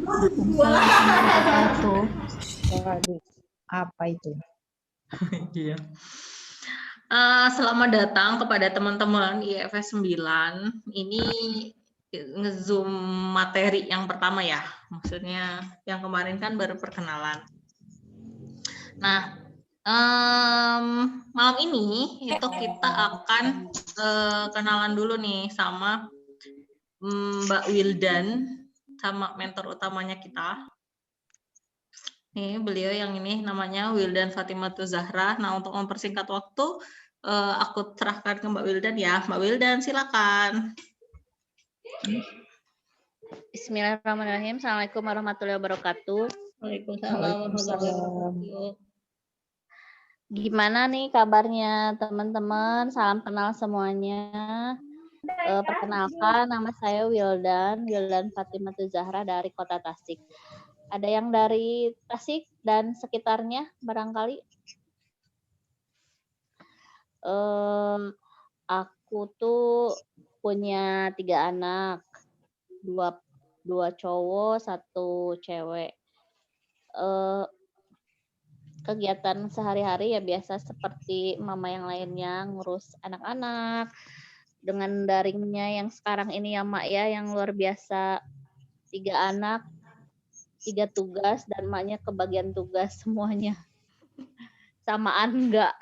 Waalaikumsalam warahmatullahi wabarakatuh. Waduh, apa itu? Iya. Selamat datang kepada teman-teman IFS 9. Ini nge-zoom materi yang pertama ya. Maksudnya yang kemarin kan baru perkenalan. Nah, malam ini itu kita akan kenalan dulu nih sama Mbak Wildan, sama mentor utamanya kita. Nih, beliau yang ini namanya Wildan Fatimatu Zahra. Nah, untuk mempersingkat waktu, aku serahkan ke Mbak Wildan ya. Mbak Wildan, silakan. Bismillahirrahmanirrahim. Assalamualaikum warahmatullahi wabarakatuh. Waalaikumsalam warahmatullahi wabarakatuh. Gimana nih kabarnya teman-teman? Salam kenal semuanya. Perkenalkan, nama saya Wildan Fatimatu Zahra dari Kota Tasik. Ada yang dari Tasik dan sekitarnya barangkali? Aku tuh punya 3 anak, dua cowok, 1 cewek. Kegiatan sehari-hari ya biasa seperti mama yang lainnya, ngurus anak-anak, dengan daringnya yang sekarang ini ya Mak ya, yang luar biasa, 3 anak, 3 tugas, dan Maknya kebagian tugas semuanya. Samaan enggak?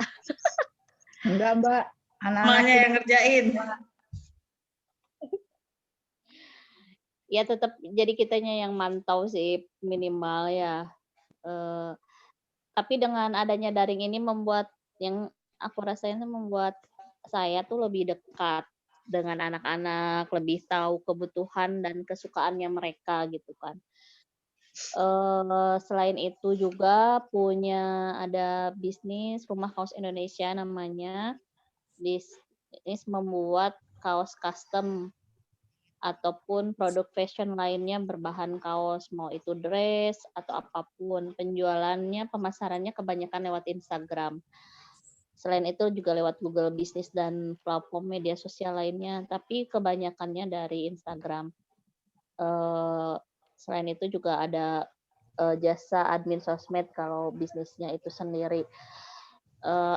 Enggak, Mbak. Maknya yang ngerjain. Ya tetap jadi kitanya yang mantau sih minimal ya. Tapi dengan adanya daring ini membuat yang aku rasain tuh membuat saya tuh lebih dekat dengan anak-anak, lebih tahu kebutuhan dan kesukaannya mereka gitu kan. Selain itu juga ada bisnis Rumah Kaos Indonesia namanya. Bisnis membuat kaos custom ataupun produk fashion lainnya berbahan kaos, mau itu dress atau apapun. Penjualannya, pemasarannya kebanyakan lewat Instagram. Selain itu juga lewat Google Business dan platform media sosial lainnya, tapi kebanyakannya dari Instagram. Selain itu juga ada jasa admin sosmed kalau bisnisnya itu sendiri.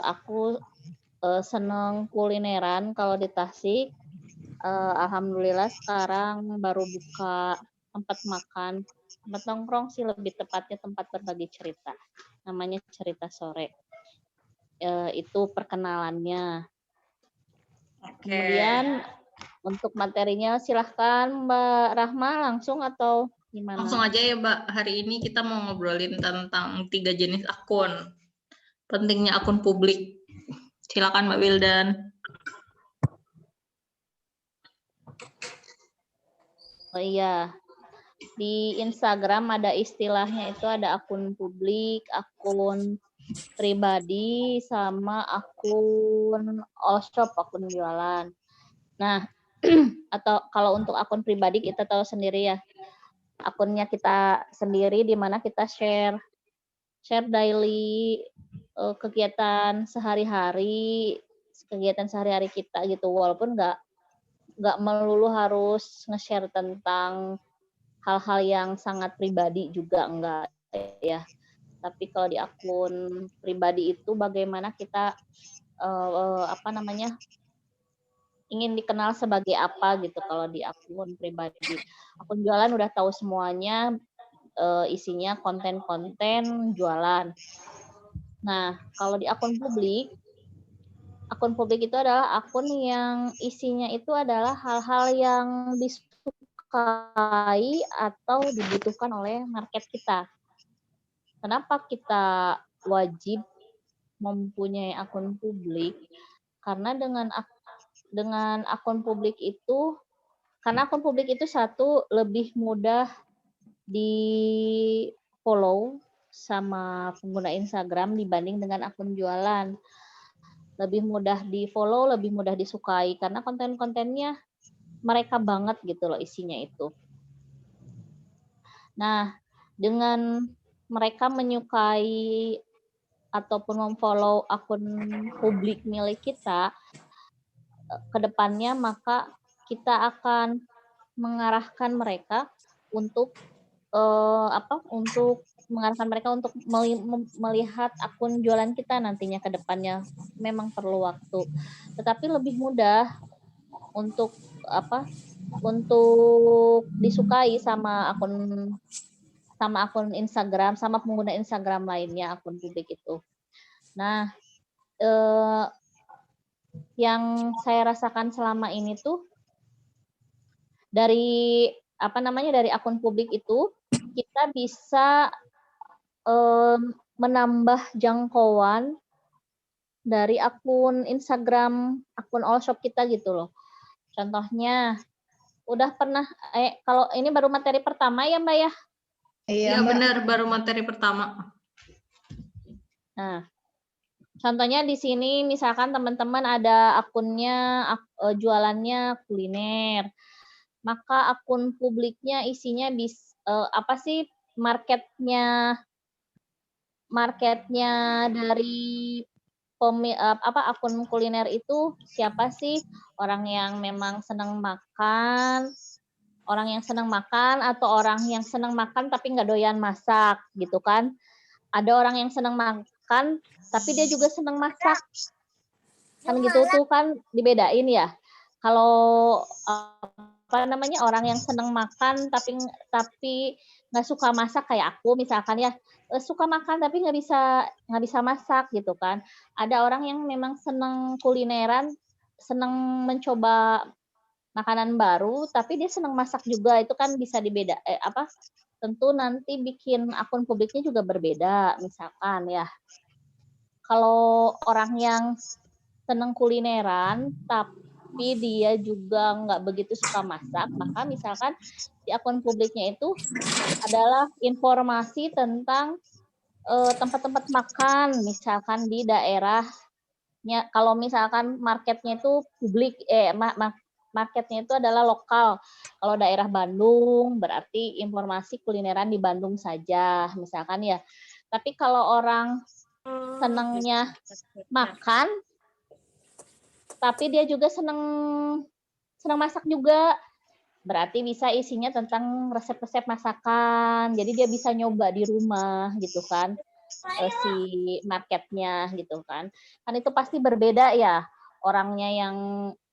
Aku senang kulineran kalau di Tasik. Alhamdulillah sekarang baru buka tempat makan, tempat nongkrong sih lebih tepatnya, tempat berbagi cerita. Namanya Cerita Sore. Itu perkenalannya. Kemudian untuk materinya silahkan Mbak Rahma langsung atau gimana? Langsung aja ya Mbak, hari ini kita mau ngobrolin tentang 3 jenis akun. Pentingnya akun publik. Silakan Mbak Wildan. Oh iya, di Instagram ada istilahnya itu ada akun publik, akun pribadi, sama akun all shop, akun jualan. Nah, atau kalau untuk akun pribadi kita tahu sendiri ya, akunnya kita sendiri di mana kita share daily kegiatan sehari-hari kita gitu, walaupun nggak melulu harus nge-share tentang hal-hal yang sangat pribadi juga enggak ya. Tapi kalau di akun pribadi itu bagaimana kita ingin dikenal sebagai apa gitu kalau di akun pribadi. Akun jualan udah tahu semuanya, isinya konten-konten jualan. Nah, kalau di akun publik itu adalah akun yang isinya itu adalah hal-hal yang disukai atau dibutuhkan oleh market kita. Kenapa kita wajib mempunyai akun publik? Karena dengan akun publik itu, satu, lebih mudah di-follow sama pengguna Instagram dibanding dengan akun jualan. Lebih mudah di-follow, lebih mudah disukai, karena konten-kontennya mereka banget gitu loh isinya itu. Nah, dengan mereka menyukai ataupun memfollow akun publik milik kita, ke depannya maka kita akan mengarahkan mereka untuk untuk mengarahkan mereka untuk melihat akun jualan kita nantinya ke depannya. Memang perlu waktu. Tetapi lebih mudah untuk untuk disukai sama akun Instagram, sama pengguna Instagram lainnya, akun publik itu. Nah, yang saya rasakan selama ini tuh dari dari akun publik itu kita bisa menambah jangkauan dari akun Instagram, akun all shop kita gitu loh. Contohnya, udah pernah, kalau ini baru materi pertama ya Mbak ya? Iya, Ya Mbak. benar, baru materi pertama. Nah, contohnya di sini misalkan teman-teman ada akunnya, jualannya kuliner, maka akun publiknya isinya apa sih marketnya dari akun kuliner itu siapa sih? Orang yang memang senang makan, atau orang yang senang makan tapi nggak doyan masak gitu kan? Ada orang yang senang makan tapi dia juga senang masak, kan gitu tuh kan dibedain ya. Kalau orang yang senang makan tapi nggak suka masak kayak aku misalkan ya, suka makan tapi nggak bisa masak gitu kan. Ada orang yang memang senang kulineran, senang mencoba makanan baru tapi dia senang masak juga, itu kan bisa tentu nanti bikin akun publiknya juga berbeda. Misalkan ya, kalau orang yang senang kulineran tapi dia juga nggak begitu suka masak, maka misalkan di akun publiknya itu adalah informasi tentang tempat-tempat makan, misalkan di daerahnya. Kalau misalkan marketnya itu marketnya itu adalah lokal. Kalau daerah Bandung, berarti informasi kulineran di Bandung saja, misalkan ya. Tapi kalau orang senangnya makan, tapi dia juga senang masak juga, berarti bisa isinya tentang resep-resep masakan. Jadi dia bisa nyoba di rumah gitu kan, si marketnya gitu kan. Kan itu pasti berbeda ya, orangnya yang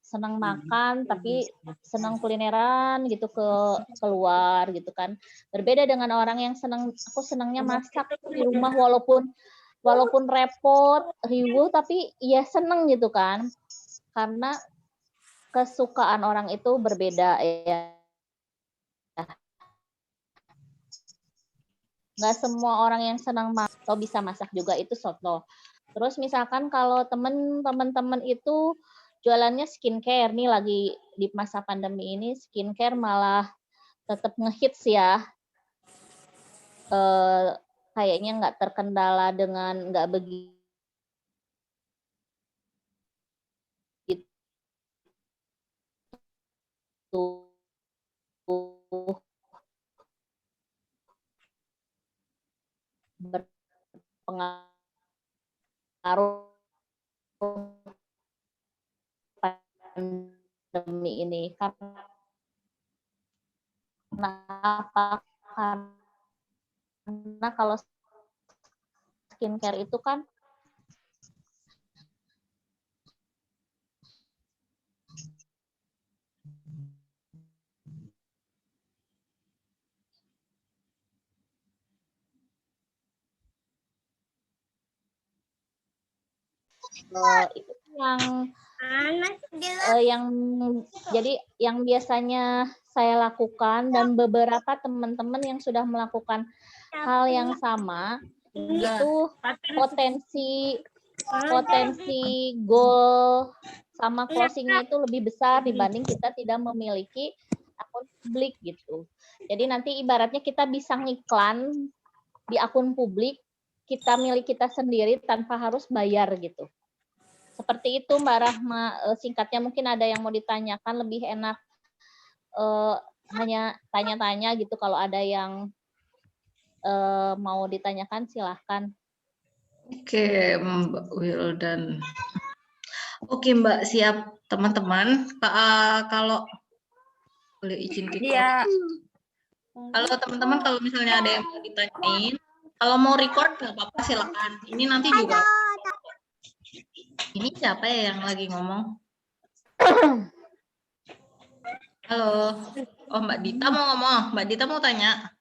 senang makan tapi senang kulineran gitu keluar gitu kan. Berbeda dengan orang yang aku senangnya masak di rumah walaupun repot, riuh, tapi ya senang gitu kan. Karena kesukaan orang itu berbeda ya. Nggak semua orang yang senang masak atau bisa masak juga itu soto. Terus misalkan kalau teman-teman itu jualannya skincare, nih lagi di masa pandemi ini skincare malah tetap ngehits ya. Kayaknya nggak terkendala dengan nggak begitu berpengaruh pandemi ini. Karena kalau skincare itu kan itu yang biasanya saya lakukan, dan beberapa teman-teman yang sudah melakukan hal yang sama, itu potensi goal sama closing-nya itu lebih besar dibanding kita tidak memiliki akun publik gitu. Jadi nanti ibaratnya kita bisa ngiklan di akun publik kita milik kita sendiri tanpa harus bayar gitu. Seperti itu Mbak Rahma, singkatnya. Mungkin ada yang mau ditanyakan, lebih enak hanya tanya-tanya gitu. Kalau ada yang mau ditanyakan silahkan. Oke, Mbak Wildan. Oke Mbak, siap teman-teman. Kalau boleh izin kita. Kalau teman-teman kalau misalnya ada yang mau ditanyain, kalau mau record nggak apa-apa silakan. Ini nanti juga. Ini siapa ya yang lagi ngomong? Halo. Oh, Mbak Dita mau ngomong. Mbak Dita mau tanya.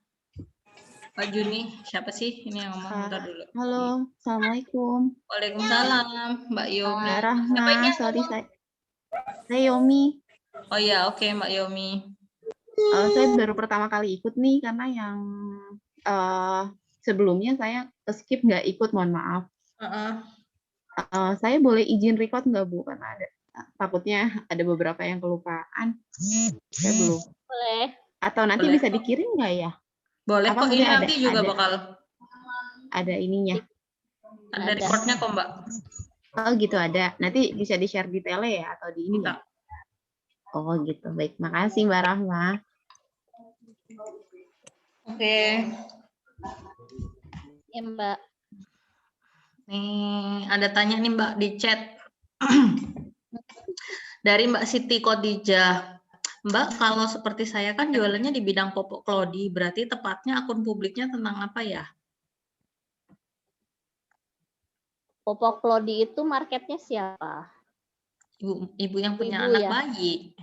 Pak Juni, siapa sih ini yang ngomong? Bentar dulu. Halo, Assalamualaikum. Waalaikumsalam, Mbak Yomi. Mbak Siapa ini Rahma, yang sorry ngomong? saya Yomi. Oh ya, oke Mbak Yomi. Saya baru pertama kali ikut nih karena yang sebelumnya saya skip nggak ikut, mohon maaf. Saya boleh izin record nggak Bu? Karena takutnya ada beberapa yang kelupaan. Saya belum. Boleh. Atau nanti Boleh bisa kok. dikirim nggak ya? Boleh Apa kok, ini maksudnya nanti juga bakal ada ininya. ada Ada. recordnya kok Mbak. Oh gitu ada. Nanti bisa di-share detailnya ya atau di ini Bisa. ya? Oh gitu. Baik, makasih Mbak Rahma. Oke. Ya, Mbak. Nih, ada tanya nih Mbak di chat. Dari Mbak Siti Khadijah. Mbak, kalau seperti saya kan jualannya di bidang popok klodi, berarti tepatnya akun publiknya tentang apa ya? Popok Lodi itu marketnya siapa? Ibu yang punya Ibu-ibu anak ya? bayi.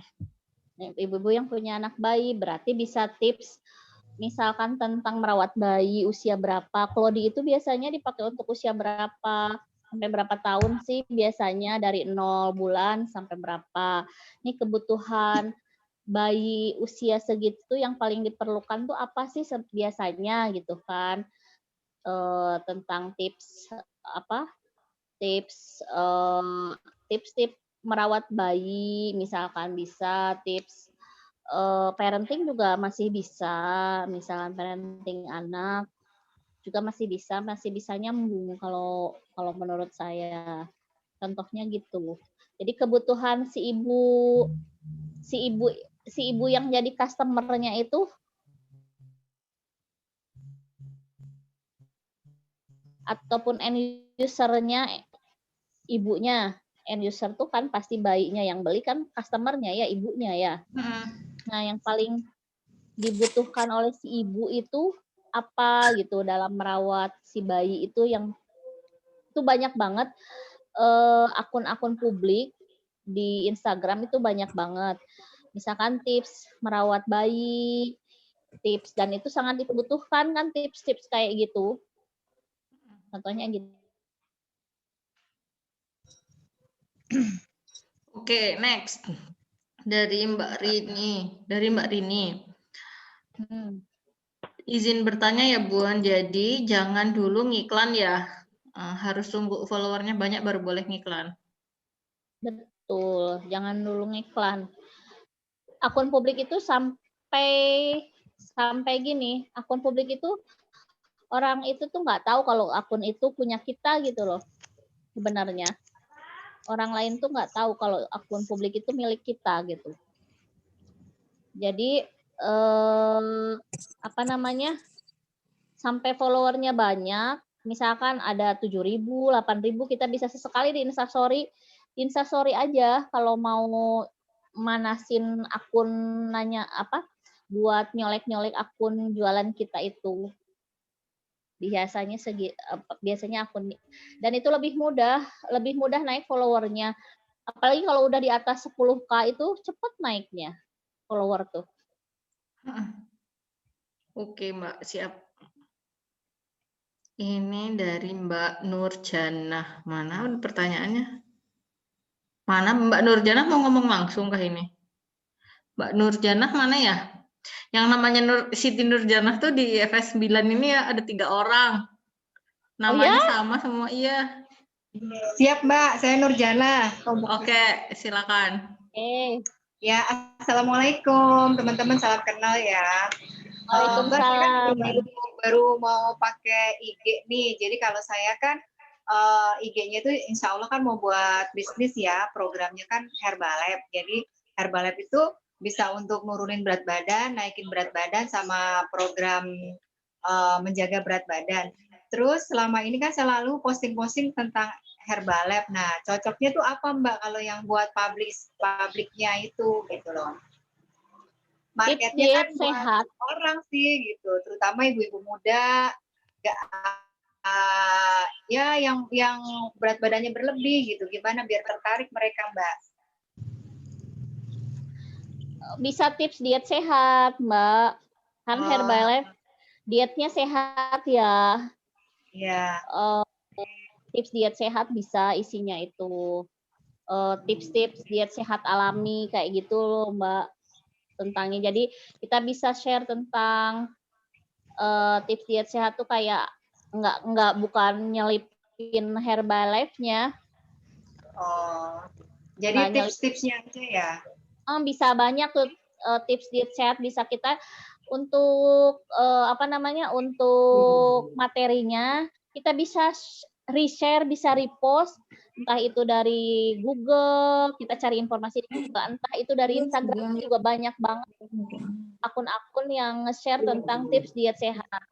Ibu-ibu yang punya anak bayi, berarti bisa tips misalkan tentang merawat bayi usia berapa. Klodi itu biasanya dipakai untuk usia berapa? Sampai berapa tahun sih biasanya dari 0 bulan sampai berapa? Ini kebutuhan bayi usia segitu yang paling diperlukan tuh apa sih biasanya gitu kan? Tentang tips apa? Tips-tips merawat bayi, misalkan bisa tips parenting juga masih bisa, misalkan parenting anak juga masih bisa nyambung kalau menurut saya. Contohnya gitu. Jadi kebutuhan si ibu yang jadi customer-nya itu ataupun end user-nya ibunya. End user tuh kan pasti bayinya, yang beli kan customer-nya ya, ibunya ya. Nah, yang paling dibutuhkan oleh si ibu itu apa gitu dalam merawat si bayi itu, yang itu banyak banget akun-akun publik di Instagram itu banyak banget. Misalkan tips merawat bayi, tips, dan itu sangat dibutuhkan kan tips-tips kayak gitu. Contohnya gitu. Oke, next. Dari Mbak Rini. Izin bertanya ya Bun, jadi jangan dulu ngiklan ya. Harus tunggu followernya banyak baru boleh ngiklan. Betul, jangan dulu ngiklan. Akun publik itu sampai gini, akun publik itu orang itu tuh nggak tahu kalau akun itu punya kita gitu loh. Sebenarnya orang lain tuh nggak tahu kalau akun publik itu milik kita gitu. Jadi sampai followernya banyak, misalkan ada 7.000, 8.000, kita bisa sesekali di Instastory aja kalau mau manasin akun, nanya buat nyolek-nyolek akun jualan kita itu. Biasanya akun, dan itu lebih mudah naik followernya. Apalagi kalau udah di atas 10K itu cepet naiknya follower tuh. Oke Mbak, siap. Ini dari Mbak Nurjanah. Mana pertanyaannya? Mana Mbak Nurjanah mau ngomong langsung kah ini? Mbak Nurjanah mana ya? Yang namanya Siti Nurjanah tuh di FS9 ini ya ada 3 orang. Namanya sama semua, iya. Siap Mbak, saya Nurjana. Oke, silakan. Ya, Assalamualaikum teman-teman, salam kenal ya. Mbak, saya kan baru mau pakai IG nih, jadi kalau saya kan IG-nya itu insya Allah kan mau buat bisnis ya, programnya kan Herbalab. Jadi Herbalab itu bisa untuk nurunin berat badan, naikin berat badan, sama program menjaga berat badan. Terus selama ini kan selalu posting-posting tentang Herbalab. Nah, cocoknya tuh apa Mbak kalau yang buat publiknya itu gitu loh. marketnya diet kan buat sehat. orang sih gitu, terutama ibu-ibu muda, nggak ya yang berat badannya berlebih gitu. Gimana biar tertarik mereka, Mbak? Bisa tips diet sehat, Mbak. Kan Oh, Herbalife dietnya sehat ya. ya. Tips diet sehat bisa isinya itu tips-tips diet sehat alami kayak gitu loh, Mbak, tentangnya. Jadi kita bisa share tentang tips diet sehat tuh kayak bukan nyelipin Herbalife-nya. Oh, jadi Nggak nyelip. tips-tipsnya aja ya. Bisa banyak tuh tips diet sehat, bisa kita untuk untuk materinya kita bisa reshare, bisa repost, entah itu dari Google, kita cari informasi juga, entah itu dari Instagram juga banyak banget akun-akun yang nge-share tentang tips diet sehat.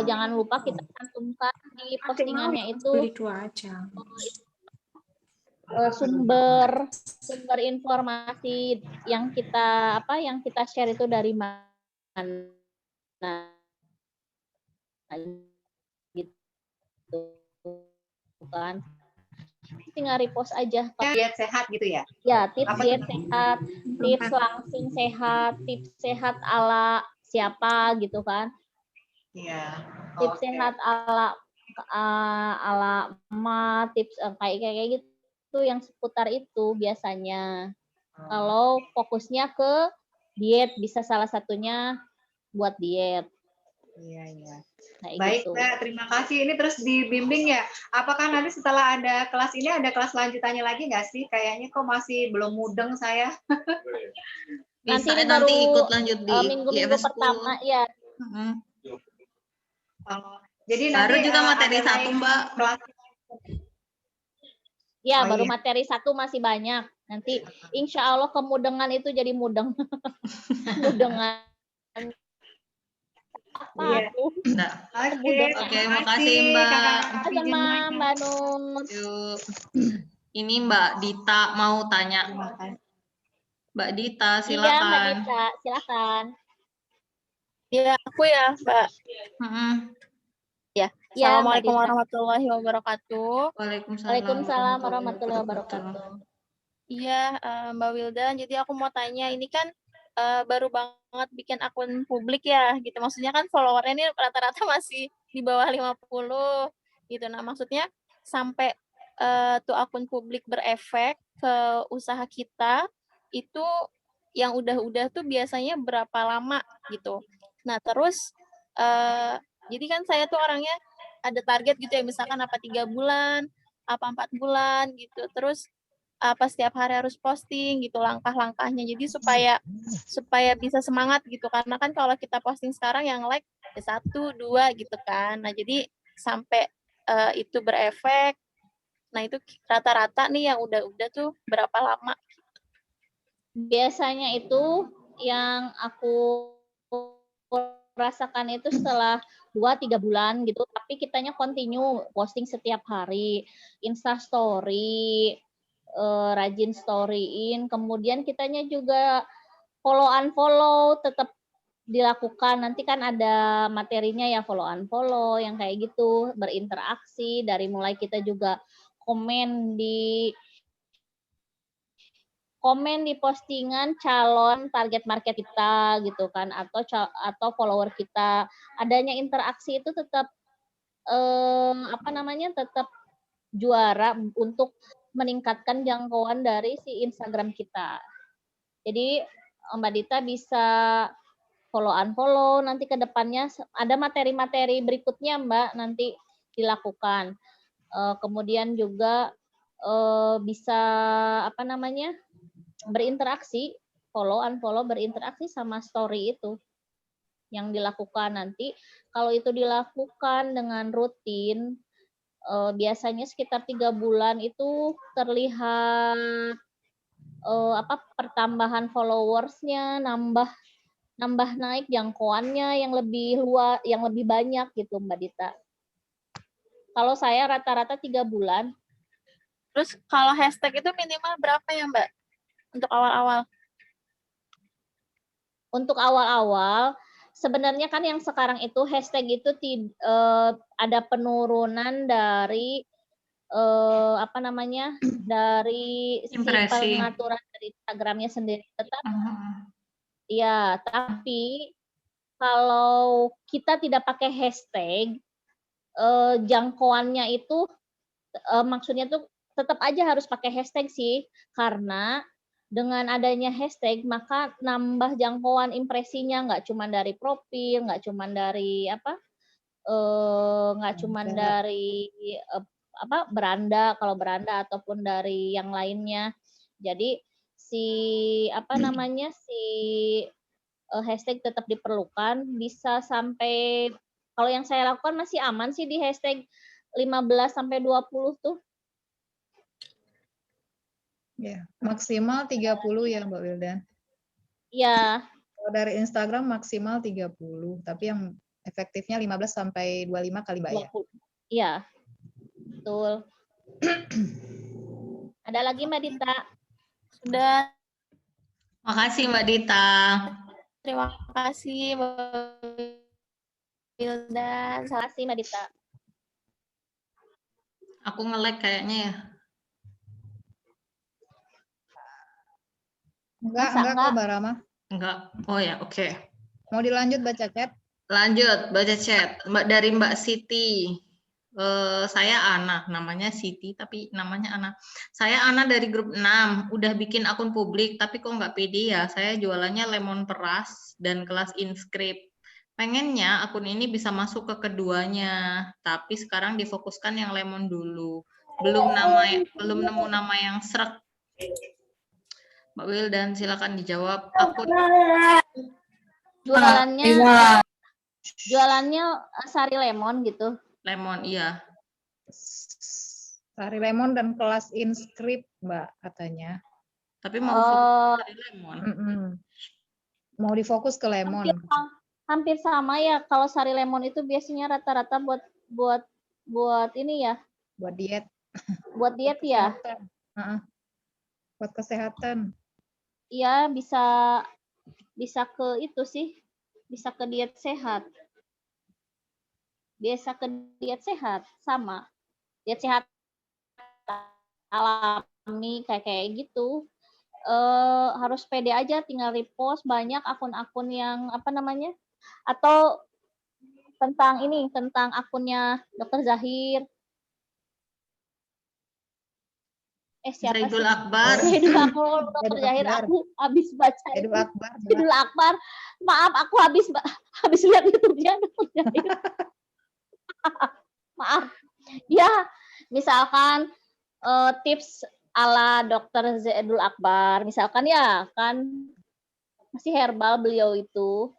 Jangan lupa kita cantumkan di postingannya itu sumber informasi yang kita share itu dari mana gitu kan, tinggal repost aja. Diet sehat gitu ya? Ya, tips diet sehat, tips langsing sehat, tips sehat ala siapa gitu kan? Iya. Tips sehat ala tips kayak gitu yang seputar itu biasanya. Kalau fokusnya ke diet, bisa salah satunya buat diet. Iya. Kayak Baik, gitu. Mbak. Terima kasih. Ini terus dibimbing ya. Apakah nanti setelah ada kelas ini ada kelas lanjutannya lagi nggak sih? Kayaknya kok masih belum mudeng saya. Bisa Nanti nanti baru ikut lanjut di minggu-minggu IFS 10. pertama ya. Jadi Baru nanti juga materi ada 1, Mbak. Kelas. Ya, Oh, baru iya. materi 1 masih banyak. Nanti insya Allah kemudengan itu jadi mudeng. Mudengan. Iya. Nah, Oke, makasih Mbak. Sama Mbak Nut. Yuk. Ini Mbak Dita mau tanya. Mbak Dita, Iya, Mbak silakan. Dita, silakan. Ya, aku ya, Mbak. Ya, Ya, Assalamualaikum Mbak Dita. warahmatullahi wabarakatuh. Waalaikumsalam warahmatullahi wabarakatuh. Iya, Mbak Wildan. Jadi aku mau tanya, ini kan baru banget bikin akun publik ya, gitu. Maksudnya kan followernya ini rata-rata masih di bawah 50, gitu. Nah, maksudnya sampai tuh akun publik berefek ke usaha kita, itu yang udah-udah tuh biasanya berapa lama, gitu. Nah, terus jadi kan saya tuh orangnya ada target gitu ya, misalkan apa 3 bulan, apa 4 bulan gitu. Terus apa setiap hari harus posting gitu langkah-langkahnya. Jadi supaya bisa semangat gitu. Karena kan kalau kita posting sekarang yang like ya 1, 2 gitu kan. Nah, jadi sampai itu berefek. Nah, itu rata-rata nih yang udah tuh berapa lama? Biasanya itu yang aku rasakan itu setelah 2-3 bulan gitu, tapi kitanya continue posting setiap hari, Insta story, rajin storyin, kemudian kitanya juga follow unfollow tetap dilakukan. Nanti kan ada materinya ya, follow unfollow yang kayak gitu, berinteraksi dari mulai kita juga komen di postingan calon target market kita gitu kan, atau follower kita. Adanya interaksi itu tetap tetap juara untuk meningkatkan jangkauan dari si Instagram kita. Jadi Mbak Dita bisa follow unfollow, nanti ke depannya ada materi-materi berikutnya Mbak nanti dilakukan. Kemudian juga bisa berinteraksi, follow unfollow, berinteraksi sama story itu yang dilakukan. Nanti kalau itu dilakukan dengan rutin, biasanya sekitar 3 bulan itu terlihat pertambahan followersnya, nambah naik jangkauannya yang lebih luas, yang lebih banyak gitu Mbak Dita. Kalau saya rata-rata 3 bulan. Terus kalau hashtag itu minimal berapa ya Mbak? Untuk awal-awal? untuk awal-awal sebenarnya kan yang sekarang itu hashtag itu ada penurunan dari apa namanya, dari si Impresi. pengaturan dari Instagram-nya sendiri. Mhm. Ya, tapi kalau kita tidak pakai hashtag, jangkauannya itu maksudnya tuh tetap aja harus pakai hashtag sih, karena dengan adanya hashtag maka nambah jangkauan impresinya, nggak cuma dari profil, nggak cuma dari apa, nggak cuma dari apa beranda, kalau beranda ataupun dari yang lainnya. Jadi si apa namanya si hashtag tetap diperlukan, bisa sampai kalau yang saya lakukan masih aman sih di hashtag 15 sampai 20 tuh. Ya, maksimal 30 ya Mbak Wildan. Ya, Kalau dari Instagram maksimal 30, tapi yang efektifnya 15 sampai 25 kali Mbak ya. 20. Iya. Betul. Ada lagi Mbak Dita? Sudah. Makasih Mbak Dita. Terima kasih Mbak Wildan. Terima kasih Mbak Dita. Aku nge-lag kayaknya ya. Enggak Masa kok Mbak Rama. Enggak. Oh ya, oke. Mau dilanjut baca chat? Lanjut baca chat. Dari Mbak Siti. Saya Ana, namanya Siti tapi namanya Ana. Saya Ana dari grup 6, udah bikin akun publik tapi kok nggak pede ya. Saya jualannya lemon peras dan kelas inskrip. Pengennya akun ini bisa masuk ke keduanya, tapi sekarang difokuskan yang lemon dulu. Belum nemu nama yang srek. Mbak Wildan silakan dijawab. Akun jualannya sari lemon gitu. lemon, iya. Sari lemon dan kelas inskrip Mbak katanya. Tapi mau fokus sari lemon. Mau difokus ke lemon. Hampir sama ya. Kalau sari lemon itu biasanya rata-rata buat ini ya. Buat diet. Buat diet ya. Buat kesehatan. Iya, bisa ke itu sih. Bisa ke diet sehat. Biasa ke diet sehat sama. Diet sehat alami kayak gitu. Harus pede aja, tinggal repost banyak akun-akun yang apa namanya, atau tentang akunnya Dr. Zahir. Siapa Zaidul sih? Akbar. Zaidul Akbar, Dr. Zahir. Aku habis baca Zaidul Akbar. Maaf, aku habis lihat YouTube-nya Dr. Zahir. Maaf. Ya, misalkan tips ala Dr. Zaidul Akbar, misalkan ya kan masih herbal beliau itu.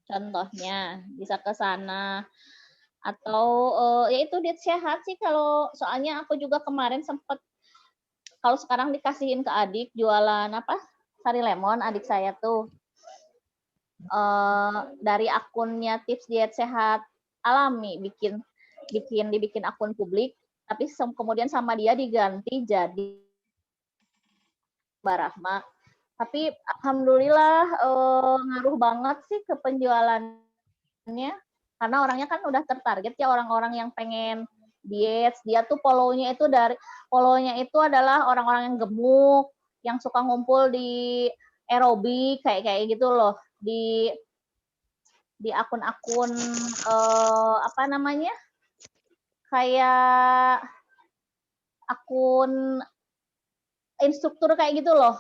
Contohnya bisa ke sana. Atau ya itu diet sehat sih, kalau soalnya aku juga kemarin sempat, kalau sekarang dikasihin ke adik jualan apa sari lemon, adik saya tuh dari akunnya tips diet sehat alami dibikin akun publik, tapi kemudian sama dia diganti jadi Mbak Rahma. Tapi alhamdulillah ngaruh banget sih ke penjualannya, karena orangnya kan udah tertarget ya, orang-orang yang pengen diet. Dia tuh follow-nya itu adalah orang-orang yang gemuk, yang suka ngumpul di aerobik kayak gitu loh, di akun-akun apa namanya, kayak akun instruktur kayak gitu loh.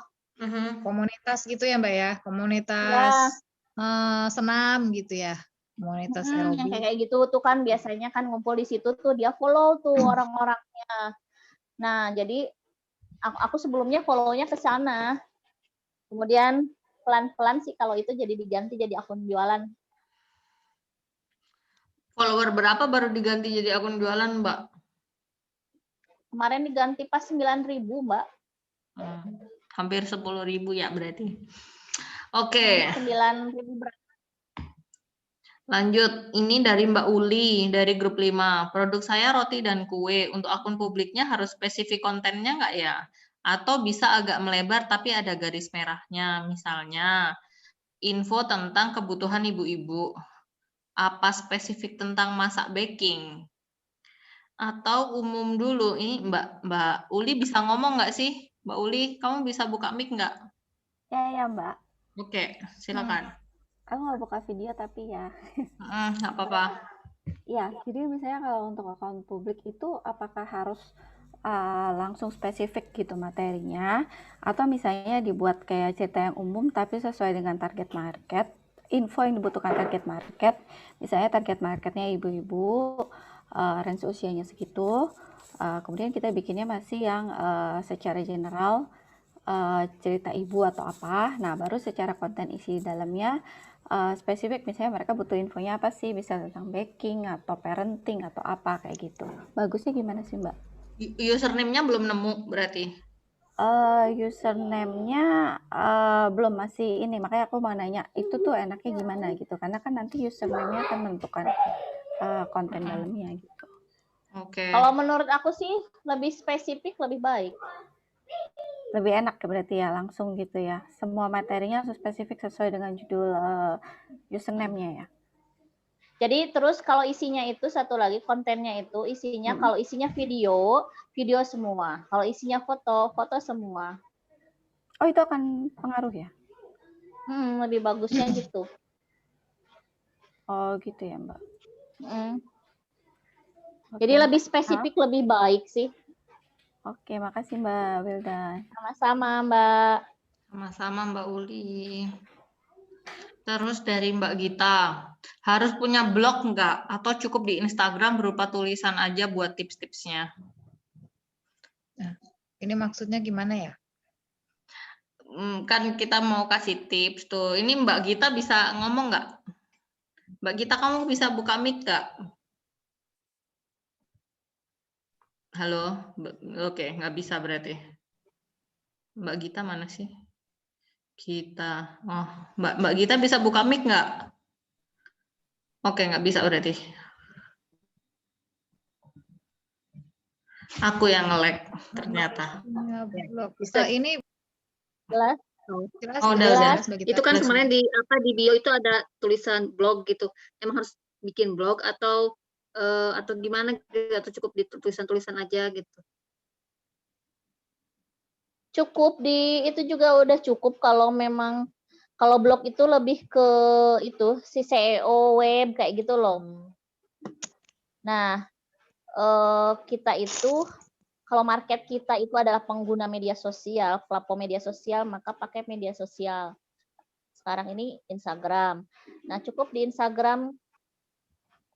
Komunitas gitu ya Mbak ya, komunitas senam gitu ya, komunitas aerobik. Kayak gitu tuh kan biasanya kan ngumpul di situ tuh, dia follow tuh orang-orangnya. Nah, jadi aku sebelumnya follow-nya ke sana. Kemudian pelan-pelan sih kalau itu jadi diganti jadi akun jualan. Follower berapa baru diganti jadi akun jualan, Mbak? Kemarin diganti pas 9.000, Mbak. Hampir 10.000 ya berarti. Oke. 9.000 berapa? Lanjut, ini dari Mbak Uli, dari grup 5. Produk saya roti dan kue. Untuk akun publiknya harus spesifik kontennya nggak ya? Atau bisa agak melebar tapi ada garis merahnya. Misalnya, info tentang kebutuhan ibu-ibu. Apa spesifik tentang masak baking? Atau umum dulu. Ini Mbak Uli bisa ngomong nggak sih? Mbak Uli, kamu bisa buka mic nggak? Ya, Mbak. Oke, silakan. Aku nggak buka video tapi ya. Nggak apa-apa. Ya, jadi misalnya kalau untuk akun publik itu apakah harus langsung spesifik gitu materinya, atau misalnya dibuat kayak cerita yang umum tapi sesuai dengan target market, info yang dibutuhkan target market, misalnya target marketnya ibu-ibu, range usianya segitu, kemudian kita bikinnya masih yang secara general, cerita ibu atau apa, nah baru secara konten isi dalamnya spesifik, misalnya mereka butuh infonya apa sih, bisa tentang baking atau parenting atau apa kayak gitu. Bagusnya gimana sih Mbak? Username-nya belum nemu berarti? Username-nya belum, masih ini, makanya aku mau nanya itu tuh enaknya gimana gitu, karena kan nanti username-nya akan menentukan konten dalamnya gitu. Oke. Kalau menurut aku sih lebih spesifik lebih baik. Lebih enak berarti ya, langsung gitu ya. Semua materinya harus spesifik sesuai dengan judul username-nya ya. Jadi terus kalau isinya itu satu lagi kontennya itu isinya kalau isinya video, video semua. Kalau isinya foto, foto semua. Oh, itu akan pengaruh ya? Lebih bagusnya gitu. Oh, gitu ya, Mbak. Jadi lebih spesifik lebih baik sih. Oke, makasih Mbak Wilda. Sama-sama Mbak. Sama-sama Mbak Uli. Terus dari Mbak Gita, harus punya blog nggak? Atau cukup di Instagram berupa tulisan aja buat tips-tipsnya? Nah, ini maksudnya gimana ya? Kan kita mau kasih tips tuh. Ini Mbak Gita bisa ngomong nggak? Mbak Gita, kamu bisa buka mic nggak? Halo? Oke, nggak bisa berarti. Mbak Gita mana sih? Gita. Oh, Mbak Gita bisa buka mic nggak? Oke, nggak bisa berarti. Aku yang nge-lag ternyata. Bisa ini Jelas? jelas. Oh, udah. Jelas, Mbak Gita. Itu kan kemarin di bio itu ada tulisan blog gitu. Emang harus bikin blog atau gimana gitu, atau cukup di tulisan-tulisan aja gitu. Cukup di itu juga udah cukup kalau memang kalau blog itu lebih ke itu si SEO web kayak gitu loh. Nah, kita itu kalau market kita itu adalah pengguna media sosial, platform media sosial, maka pakai media sosial. Sekarang ini Instagram. Nah, cukup di Instagram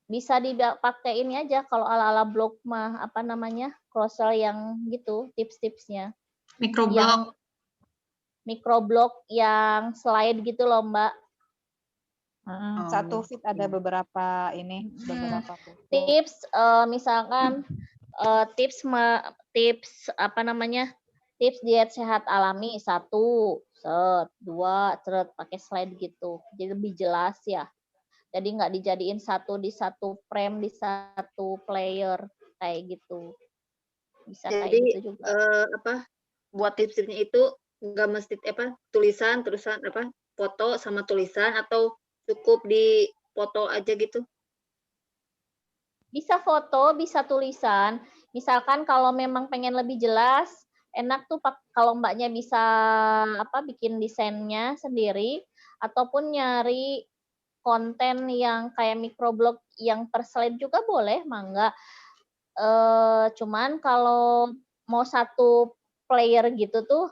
bisa dipakai ini aja kalau ala-ala blog mah apa namanya? Cross-sell yang gitu, tips-tipsnya. Microblog. Microblog yang slide gitu loh, Mbak. Satu feed ada beberapa ini, beberapa tips misalkan tips apa namanya? Tips diet sehat alami 1, 2, pakai slide gitu. Jadi lebih jelas ya. Jadi nggak dijadiin di satu frame, di satu player kayak gitu. Bisa Jadi, kayak gitu juga. Buat tips-tipsnya itu nggak mesti tulisan foto sama tulisan, atau cukup di foto aja gitu? Bisa foto, bisa tulisan. Misalkan kalau memang pengen lebih jelas, enak tuh kalau Mbaknya bisa bikin desainnya sendiri ataupun nyari konten yang kayak microblog yang per slide juga boleh, mangga. Cuman kalau mau satu player gitu tuh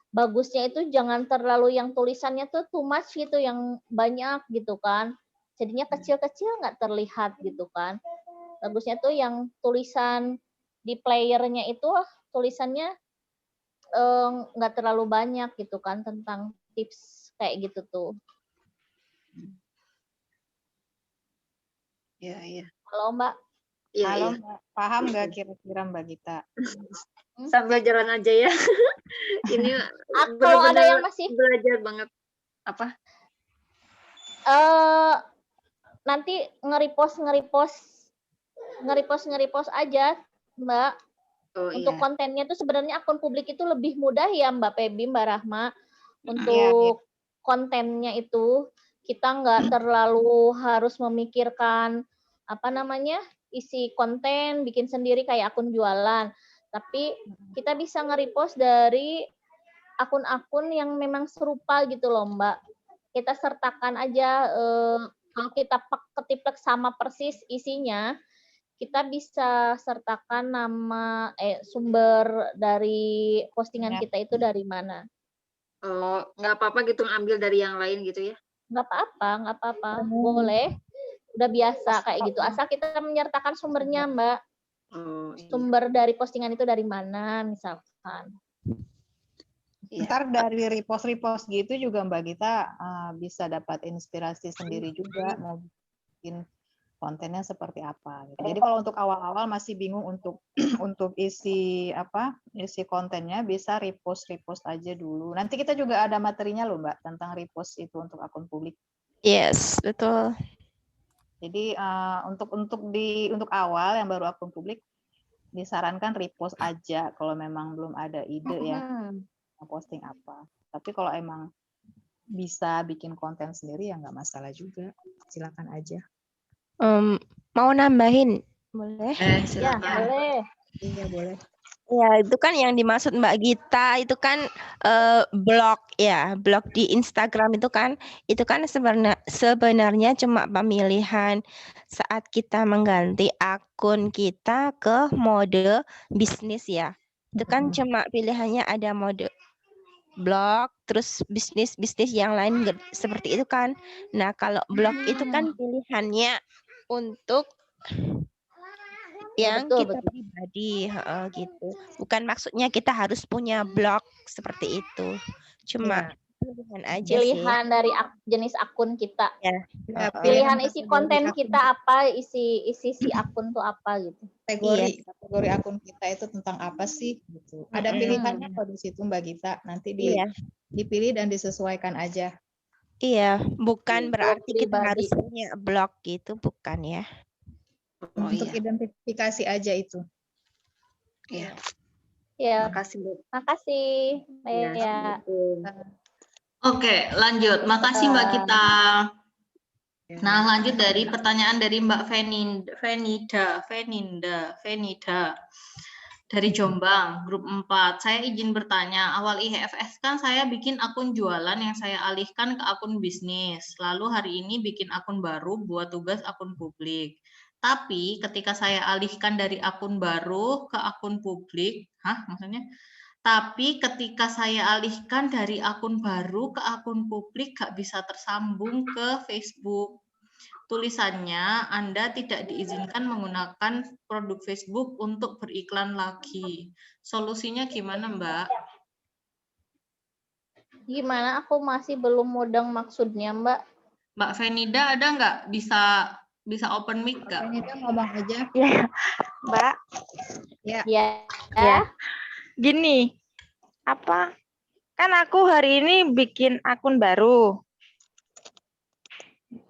bagusnya itu jangan terlalu yang tulisannya tuh too much gitu, yang banyak gitu kan. Jadinya kecil-kecil nggak terlihat gitu kan. Bagusnya tuh yang tulisan di playernya itu tulisannya nggak terlalu banyak gitu kan tentang tips kayak gitu tuh. Iya. Halo Mbak. Iya, Halo Mbak, paham nggak kira-kira Mbak Gita? Sambil jalan aja ya. Ini kalau ada yang masih belajar banget. nanti nge-repost aja Mbak. Oh Untuk iya. kontennya itu sebenarnya akun publik itu lebih mudah ya Mbak Pebi, Mbak Rahma. Iya, Untuk kontennya itu kita nggak terlalu harus memikirkan apa namanya isi konten, bikin sendiri kayak akun jualan. Tapi kita bisa nge-repost dari akun-akun yang memang serupa gitu loh Mbak. Kita sertakan aja kalau kita ketiplek sama persis isinya, kita bisa sertakan nama sumber dari postingan Ya. kita itu dari mana. Oh, nggak apa-apa gitu ngambil dari yang lain gitu ya? Nggak apa-apa, boleh. Udah biasa kayak gitu. Asal kita menyertakan sumbernya, Mbak. Oh iya. Sumber dari postingan itu dari mana, misalkan. Ntar dari repost-repost gitu juga Mbak Gita bisa dapat inspirasi sendiri juga mau bikin kontennya seperti apa. Gitu. Jadi kalau untuk awal-awal masih bingung untuk untuk isi kontennya, bisa repost aja dulu. Nanti kita juga ada materinya loh Mbak tentang repost itu untuk akun publik. Yes, betul. Jadi untuk awal yang baru akun publik disarankan repost aja kalau memang belum ada ide ya mau posting apa. Tapi kalau emang bisa bikin konten sendiri ya nggak masalah juga. Silakan aja. Mau nambahin, boleh? Ya, Silakan. boleh. Iya boleh. Ya, itu kan yang dimaksud Mbak Gita itu kan blog ya, blog di Instagram itu kan sebenarnya cuma pemilihan saat kita mengganti akun kita ke mode bisnis ya. Itu kan cuma pilihannya ada mode blog, terus bisnis yang lain seperti itu kan. Nah, kalau blog itu kan pilihannya untuk yang betul, kita betul. pribadi gitu. Bukan maksudnya kita harus punya blog seperti itu. Cuma pilihan aja Pilihan dari jenis akun kita. Ya. Pilihan isi konten kita apa, isi si akun tuh apa gitu. Kategori akun kita itu tentang apa sih gitu. Ada pilihannya kok di situ Mbak Gita. Nanti dipilih dan disesuaikan aja. Iya, bukan berarti kita pribadi. harus punya blog gitu, bukan ya. Oh Untuk iya. identifikasi aja itu. Iya. Ya, Makasih Bu. makasih Mbak Ya, ya. Oke, lanjut. Makasih Mbak Gita. Nah, lanjut dari pertanyaan dari Mbak Venida dari Jombang, grup 4. Saya izin bertanya, awal IHFS kan saya bikin akun jualan yang saya alihkan ke akun bisnis. Lalu hari ini bikin akun baru buat tugas akun publik. Tapi ketika saya alihkan dari akun baru ke akun publik, Tapi ketika saya alihkan dari akun baru ke akun publik gak bisa tersambung ke Facebook. Tulisannya Anda tidak diizinkan menggunakan produk Facebook untuk beriklan lagi. Solusinya gimana, Mbak? Gimana? Aku masih belum mudeng maksudnya, Mbak. Mbak Venida ada nggak? Bisa open mic nggak? Venida ngomong aja. Ya, Mbak. Ya. Gini, kan aku hari ini bikin akun baru.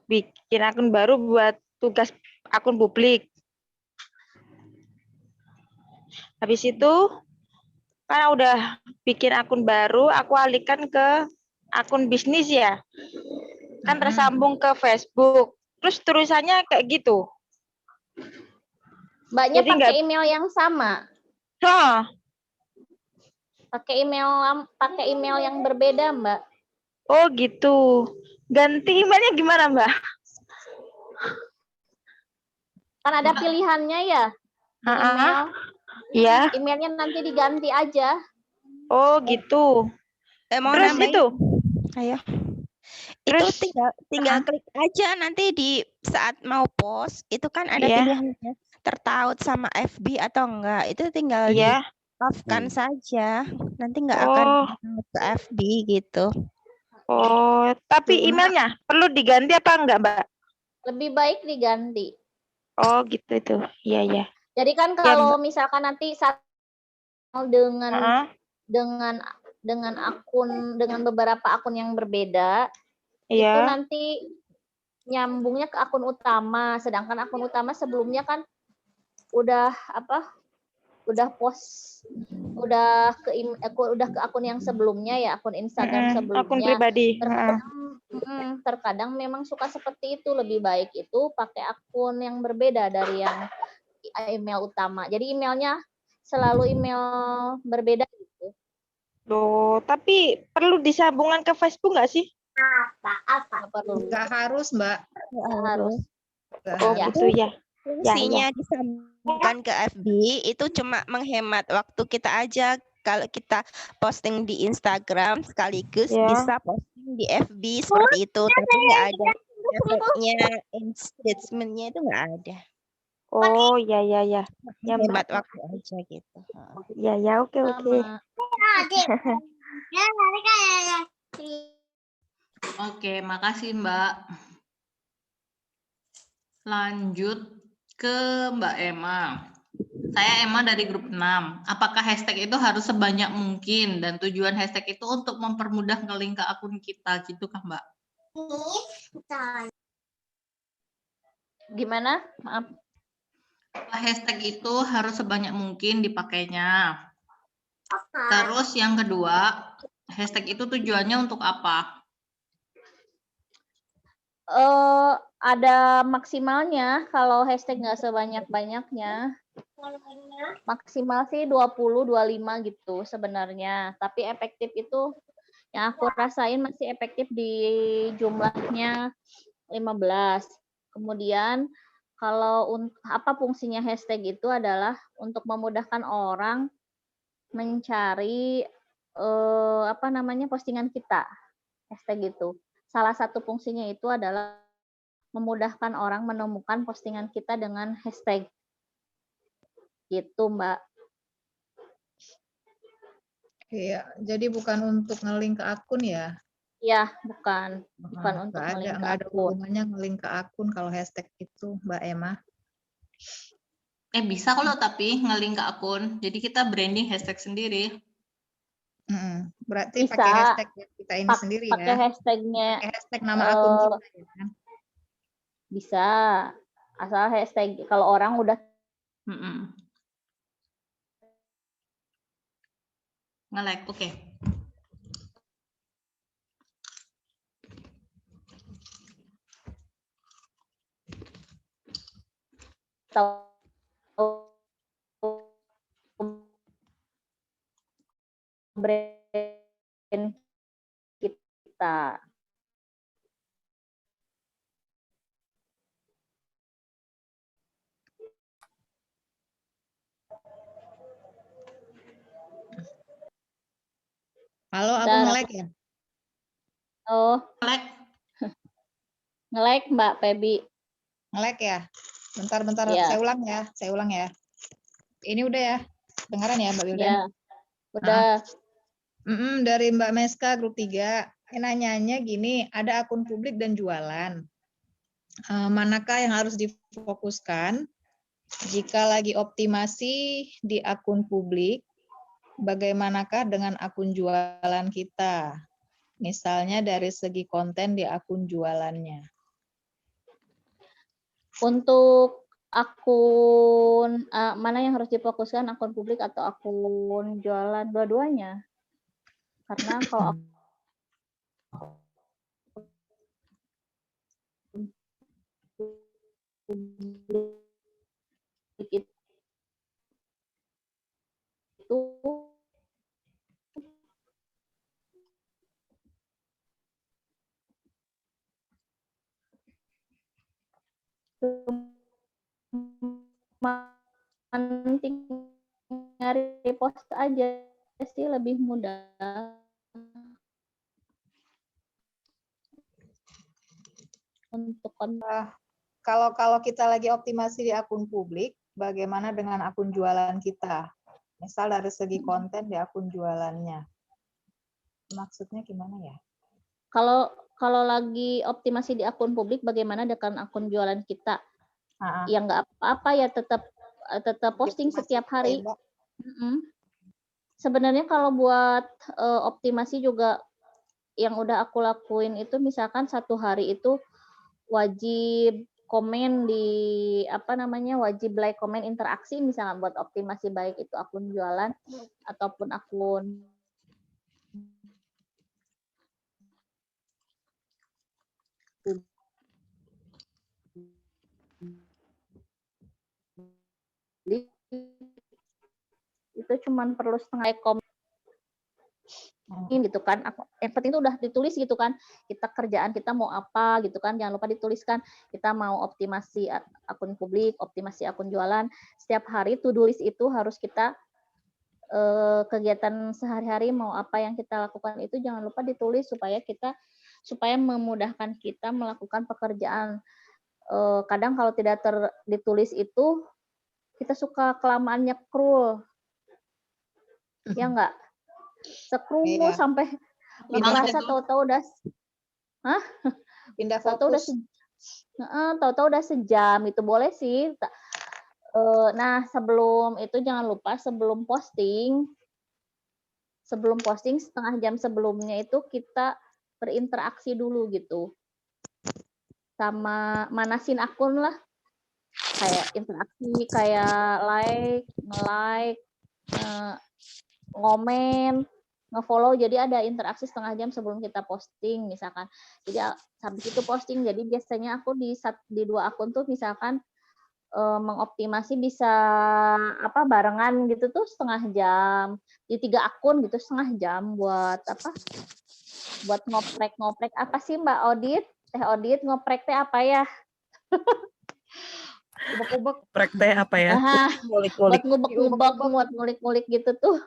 Bikin akun baru buat tugas akun publik. Habis itu, karena udah bikin akun baru, aku alihkan ke akun bisnis ya. Kan tersambung ke Facebook. Terus tulisannya kayak gitu. Mbaknya Jadi pakai email yang sama? Pakai email yang berbeda, Mbak. Oh gitu. Ganti emailnya gimana, Mbak? Kan ada pilihannya ya. Email. Iya. Emailnya nanti diganti aja. Oh gitu. Mau Terus nambahin? itu? Ayo. Terus Itu tinggal klik aja nanti di saat mau post itu kan ada pilihannya tertaut sama FB atau enggak. Itu tinggal di off-kan saja. Nanti enggak akan ke FB gitu. Oh, tapi emailnya perlu diganti apa enggak, Mbak? Lebih baik diganti. Oh, gitu itu. Iya, iya. Jadi kan kalau misalkan nanti dengan beberapa akun yang berbeda, itu nanti nyambungnya ke akun utama, sedangkan akun utama sebelumnya kan udah udah post, udah ke akun yang sebelumnya ya, akun Instagram Akun sebelumnya. pribadi. Terkadang memang suka seperti itu, lebih baik itu pakai akun yang berbeda dari yang email utama. Jadi emailnya selalu email berbeda gitu. Loh, tapi perlu disambungan ke Facebook nggak sih? Nggak perlu. Nggak harus, Mbak. Nggak harus. Nggak Oh, harus. gitu ya. ya. Fungsinya disambungkan ke FB itu cuma menghemat waktu kita aja. Kalau kita posting di Instagram sekaligus bisa posting di FB seperti itu, tapi nggak ada efeknya, engagement-nya itu nggak ada. Oh, ya. Hemat waktu aja gitu. Ya, oke. Oke, makasih Mbak. Lanjut ke Mbak Emma. Saya Emma dari grup 6. Apakah hashtag itu harus sebanyak mungkin dan tujuan hashtag itu untuk mempermudah nge-link ke akun kita gitu kan Mbak? Gimana? Maaf. Hashtag itu harus sebanyak mungkin dipakainya. Terus yang kedua, hashtag itu tujuannya untuk apa? Ada maksimalnya kalau hashtag nggak sebanyak-banyaknya. Maksimal sih 20-25 gitu sebenarnya. Tapi efektif itu yang aku rasain masih efektif di jumlahnya 15. Kemudian kalau apa fungsinya hashtag itu adalah untuk memudahkan orang mencari postingan kita. Hashtag itu. Salah satu fungsinya itu adalah memudahkan orang menemukan postingan kita dengan hashtag. Gitu, Mbak. Iya, jadi bukan untuk nge-link ke akun ya? Iya, bukan untuk nge-link ke nggak ada akun. hubungannya nge-link ke akun kalau hashtag itu, Mbak Emma. Bisa kalau tapi nge-link ke akun. Jadi kita branding hashtag sendiri. Berarti Bisa. pakai hashtag kita ini sendiri ya? Pakai hashtagnya. Pakai hashtag nama akun kita ya kan? Bisa. Asal hashtag kalau orang udah nge-like, oke. Brand kita. Halo, aku nge-like ya? Oh. Nge-like. Nge-like Mbak Febi. Nge-like ya? Bentar, Ya. saya ulang ya. Ini udah ya? Dengaran ya Mbak Wildan? Ya, udah. Dari Mbak Meska, grup 3. Nanyanya gini, ada akun publik dan jualan. Manakah yang harus difokuskan? Jika lagi optimasi di akun publik, bagaimanakah dengan akun jualan kita? Misalnya dari segi konten di akun jualannya. Untuk akun mana yang harus difokuskan, akun publik atau akun jualan? Dua-duanya. Karena kalau itu tinggal repost aja sih lebih mudah. Untuk kalau kita lagi optimasi di akun publik, bagaimana dengan akun jualan kita? Misal dari segi konten di akun jualannya. Maksudnya gimana ya? Kalau lagi optimasi di akun publik, bagaimana dengan akun jualan kita? Ya nggak apa-apa ya, tetap posting setiap hari. Sebenarnya kalau buat optimasi juga yang udah aku lakuin itu, misalkan satu hari itu wajib komen di wajib like, komen, interaksi misalnya buat optimasi baik itu akun jualan ataupun akun publik, itu cuman perlu setengah komen gitu kan. Yang penting itu udah ditulis gitu kan, kita kerjaan kita mau apa gitu kan, jangan lupa dituliskan kita mau optimasi akun publik, optimasi akun jualan. Setiap hari to do list itu harus kita kegiatan sehari-hari mau apa yang kita lakukan itu jangan lupa ditulis supaya memudahkan kita melakukan pekerjaan. Kadang kalau tidak ditulis itu kita suka kelamaan nyekrul, ya enggak? Scroll sampai nggak kerasa tahu-tahu udah pindah fokus. Tahu-tahu udah sejam itu boleh sih. Nah, sebelum itu jangan lupa sebelum posting setengah jam sebelumnya itu kita berinteraksi dulu gitu. Sama manasin akun lah. Kayak interaksi, kayak like, ngomen, nge-follow, jadi ada interaksi setengah jam sebelum kita posting misalkan. Jadi habis itu posting. Jadi biasanya aku di 2 akun tuh misalkan mengoptimasi bisa barengan gitu tuh setengah jam. Di 3 akun gitu setengah jam buat buat ngoprek apa sih Mbak Audit? Teh Audit, ngoprek teh apa ya? Ubek-ubek. Ngoprek teh apa ya? Ngulik-ngulik. Buat ngulik-ngulik gitu tuh.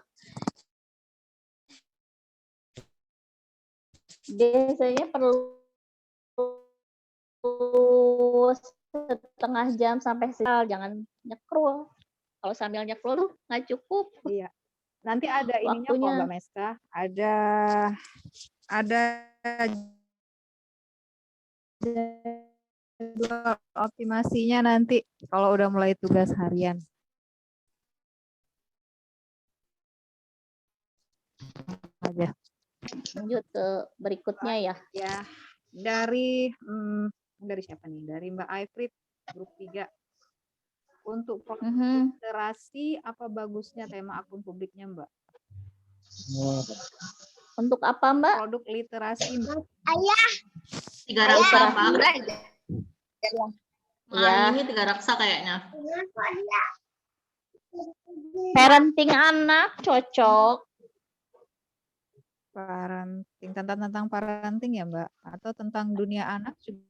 Biasanya perlu setengah jam sampai sejam, jangan nyekrul. Kalau sambil nyekrul tuh nggak cukup. Iya. Nanti ada ininya kok Mbak Meska, ada jadwal optimasinya nanti kalau udah mulai tugas harian. Aja. Lanjut ke berikutnya ya. Ya, dari siapa nih? Dari Mbak Aifrit, grup 3. Untuk literasi, apa bagusnya tema akun publiknya, Mbak? Untuk apa, Mbak? Produk literasi, Mbak. Ayah. 3 raksa, Mbak. Ini 3 raksa kayaknya. Parenting anak cocok. Parenting, tentang parenting ya, Mbak? Atau tentang dunia anak juga?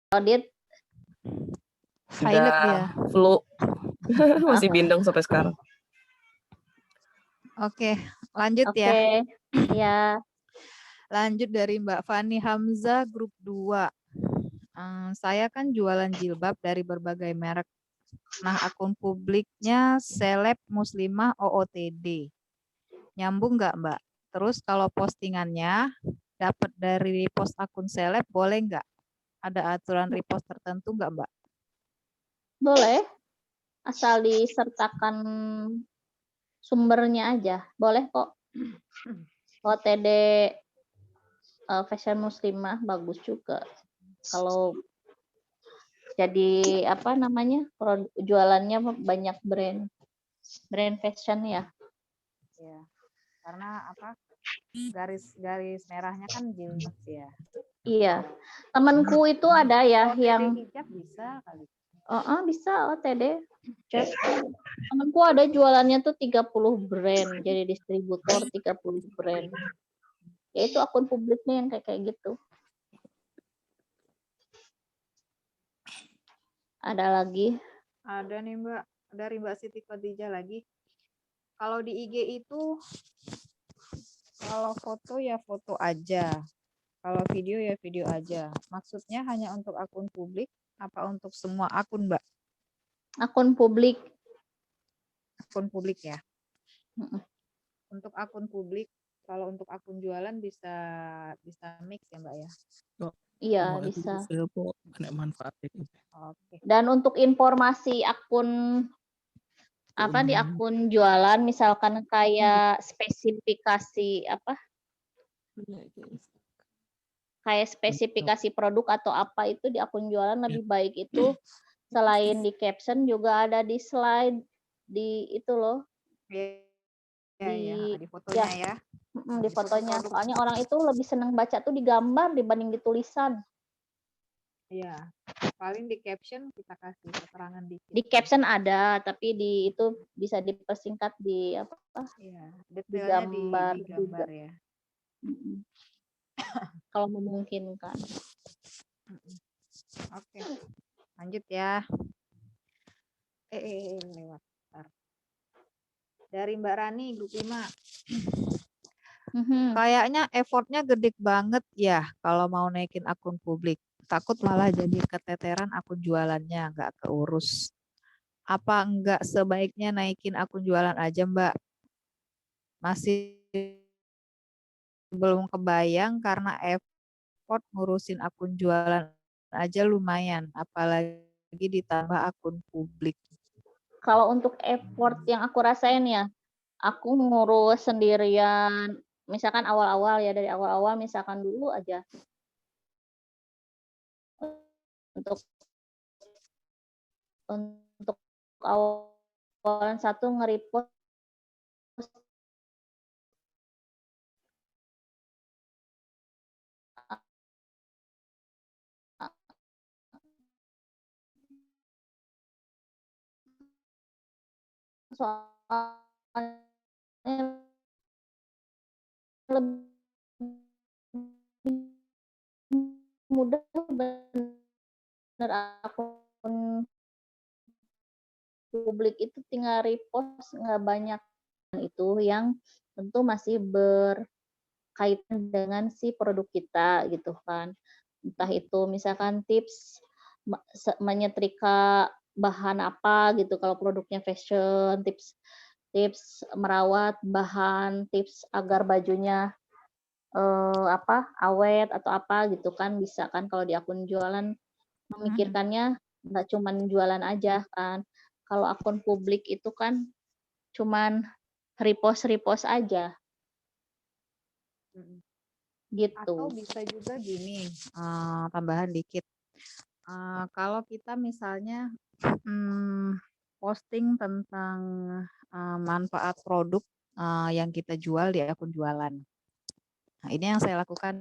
Audit Violet ya. Flu. Masih bindeng sampai sekarang. Oke, lanjut ya. Ya. Lanjut dari Mbak Fani Hamzah, grup 2. Saya kan jualan jilbab dari berbagai merek. Nah, akun publiknya seleb muslimah OOTD. Nyambung nggak, Mbak? Terus kalau postingannya dapat dari repost akun seleb, boleh nggak? Ada aturan repost tertentu nggak, Mbak? Boleh. Asal disertakan sumbernya aja. Boleh kok. OOTD fashion muslimah bagus juga. Kalau jadi jualannya banyak brand fashion ya. Ya, karena garis merahnya kan jilbab ya. Iya, temanku itu ada ya yang hijab bisa kali. Bisa OTD. Temanku ada jualannya tuh 30 brand, jadi distributor 30 brand. Ya itu akun publiknya yang kayak gitu. Ada lagi? Ada nih Mbak, dari Mbak Siti Khadijah lagi. Kalau di IG itu, kalau foto ya foto aja. Kalau video ya video aja. Maksudnya hanya untuk akun publik apa untuk semua akun, Mbak? Akun publik. Akun publik ya. Mm-mm. Untuk akun publik, kalau untuk akun jualan bisa mix ya, Mbak ya. Iya, Mau itu bisa. ilmu, banyak manfaatnya. Oke. Dan untuk informasi akun apa di akun jualan, misalkan kayak spesifikasi apa? Kayak spesifikasi produk atau apa itu di akun jualan lebih baik itu selain di caption juga ada di slide di itu loh. Di fotonya ya. Di fotonya. Soalnya orang itu lebih senang baca tuh di gambar dibanding di tulisan. Iya. Paling di caption kita kasih keterangan dikit. Di caption ada, tapi di itu bisa dipersingkat di apa? Iya, Di detailnya gambar, di gambar juga. ya. Kalau memungkinkan. Oke. Lanjut ya. Lewat. Bentar. Dari Mbak Rani, grup 5. Kayaknya effortnya gede banget ya kalau mau naikin akun publik. Takut malah jadi keteteran akun jualannya, nggak keurus. Apa enggak sebaiknya naikin akun jualan aja, Mbak? Masih belum kebayang karena effort ngurusin akun jualan aja lumayan, apalagi ditambah akun publik. Kalau untuk effort yang aku rasain ya, aku ngurus sendirian. Misalkan awal-awal ya, dari awal-awal misalkan dulu aja. Untuk awalan satu nge-repost soalnya lebih mudah bener akun publik itu tinggal repost nggak banyak itu yang tentu masih berkaitan dengan si produk kita gitu kan. Entah itu misalkan tips menyetrika bahan apa gitu kalau produknya fashion, tips merawat bahan, tips agar bajunya awet atau apa gitu kan bisa kan kalau di akun jualan memikirkannya nggak cuman jualan aja kan. Kalau akun publik itu kan cuman repost aja. Gitu. Atau bisa juga gini, tambahan dikit. Kalau kita misalnya posting tentang manfaat produk yang kita jual di akun jualan. Nah, ini yang saya lakukan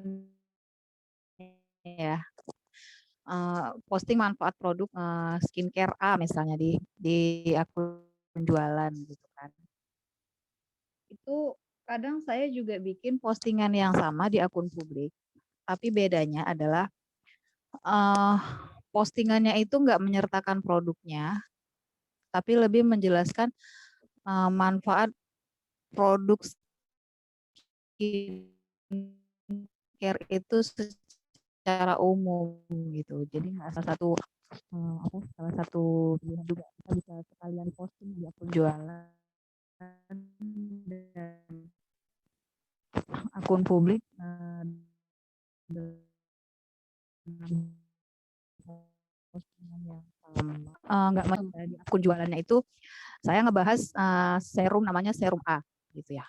ya. Posting manfaat produk skincare A misalnya di akun jualan gitu kan. Itu kadang saya juga bikin postingan yang sama di akun publik, tapi bedanya adalah postingannya itu nggak menyertakan produknya, tapi lebih menjelaskan manfaat produk skincare itu secara umum gitu. Jadi salah satu pilihan juga kita bisa sekalian posting di akun jualan dan akun publik postingan yang sama. Di akun jualannya itu saya ngebahas serum namanya serum A gitu ya.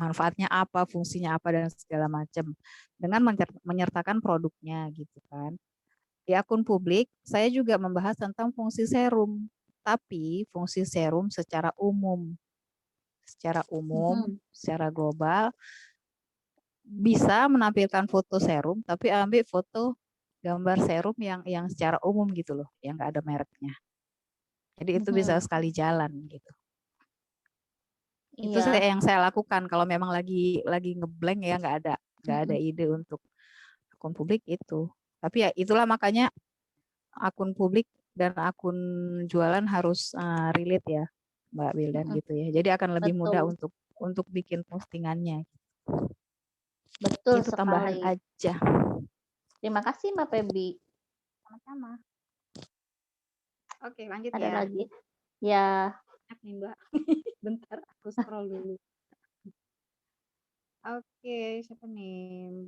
Manfaatnya apa, fungsinya apa dan segala macam dengan menyertakan produknya gitu kan. Di akun publik saya juga membahas tentang fungsi serum, tapi fungsi serum secara umum. Secara global bisa menampilkan foto serum tapi ambil foto gambar serum yang secara umum gitu loh, yang nggak ada mereknya. Jadi itu bisa sekali jalan gitu. Itu yang saya lakukan kalau memang lagi ngeblank ya, nggak ada ide untuk akun publik itu. Tapi ya itulah makanya akun publik dan akun jualan harus relate ya, Mbak Wildan gitu ya. Jadi akan lebih mudah untuk bikin postingannya. Betul Itu tambahan sekali. aja. Terima kasih Mbak Feby. Sama-sama. Oke, lanjut Ada ya. lagi? Ya, Maaf nih Mbak. Bentar, aku scroll dulu. Oke, siapa nih?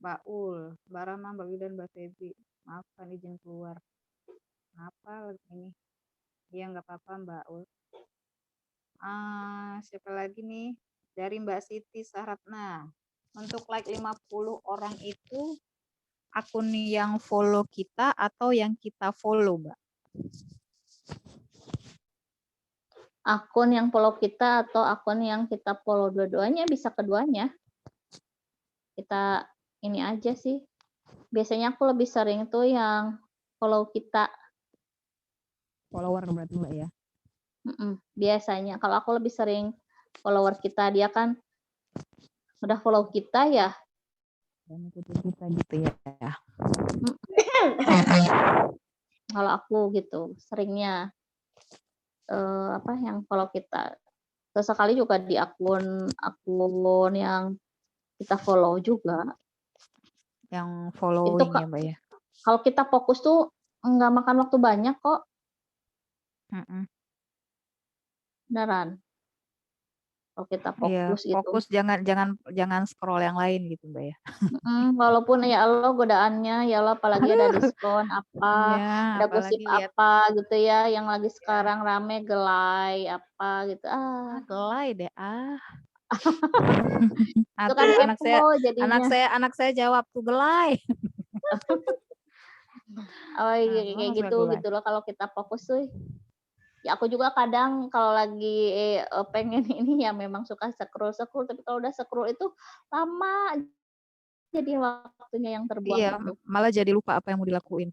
Mbak Ul, Mbak Rama, Mbak Wi, dan Mbak Feby. Maafkan izin keluar. Kenapa ini? Iya, nggak apa-apa Mbak Ul. Siapa lagi nih? Dari Mbak Siti Saratna. Untuk like 50 orang itu akun yang follow kita atau yang kita follow, Mbak? akun yang follow kita atau akun yang kita follow, dua-duanya, bisa keduanya. Kita ini aja sih. Biasanya aku lebih sering tuh yang follow kita. Follower berarti Mbak ya. Biasanya kalau aku lebih sering follower kita, dia kan udah follow kita ya. Dan ikutin kita gitu ya. Kalau aku gitu seringnya yang follow kita. Sesekali juga di akun yang kita follow juga. Yang following ya Mbak ya. Kalau kita fokus tuh nggak makan waktu banyak kok. Beneran. Kalau kita fokus gitu. Fokus jangan scroll yang lain gitu Mbak ya. Walaupun ya Allah godaannya, ya Allah apalagi ada diskon apa, ada gosip apa gitu ya, yang lagi sekarang rame gelai apa gitu. Gelai deh Itu kan kepo jadinya. anak saya jawab tuh gelai. Oh iya kayak gitu loh kalau kita fokus tuh. Ya aku juga kadang kalau lagi pengen ini ya memang suka scroll, tapi kalau udah scroll itu lama jadi waktunya yang terbuang itu. Malah jadi lupa apa yang mau dilakuin.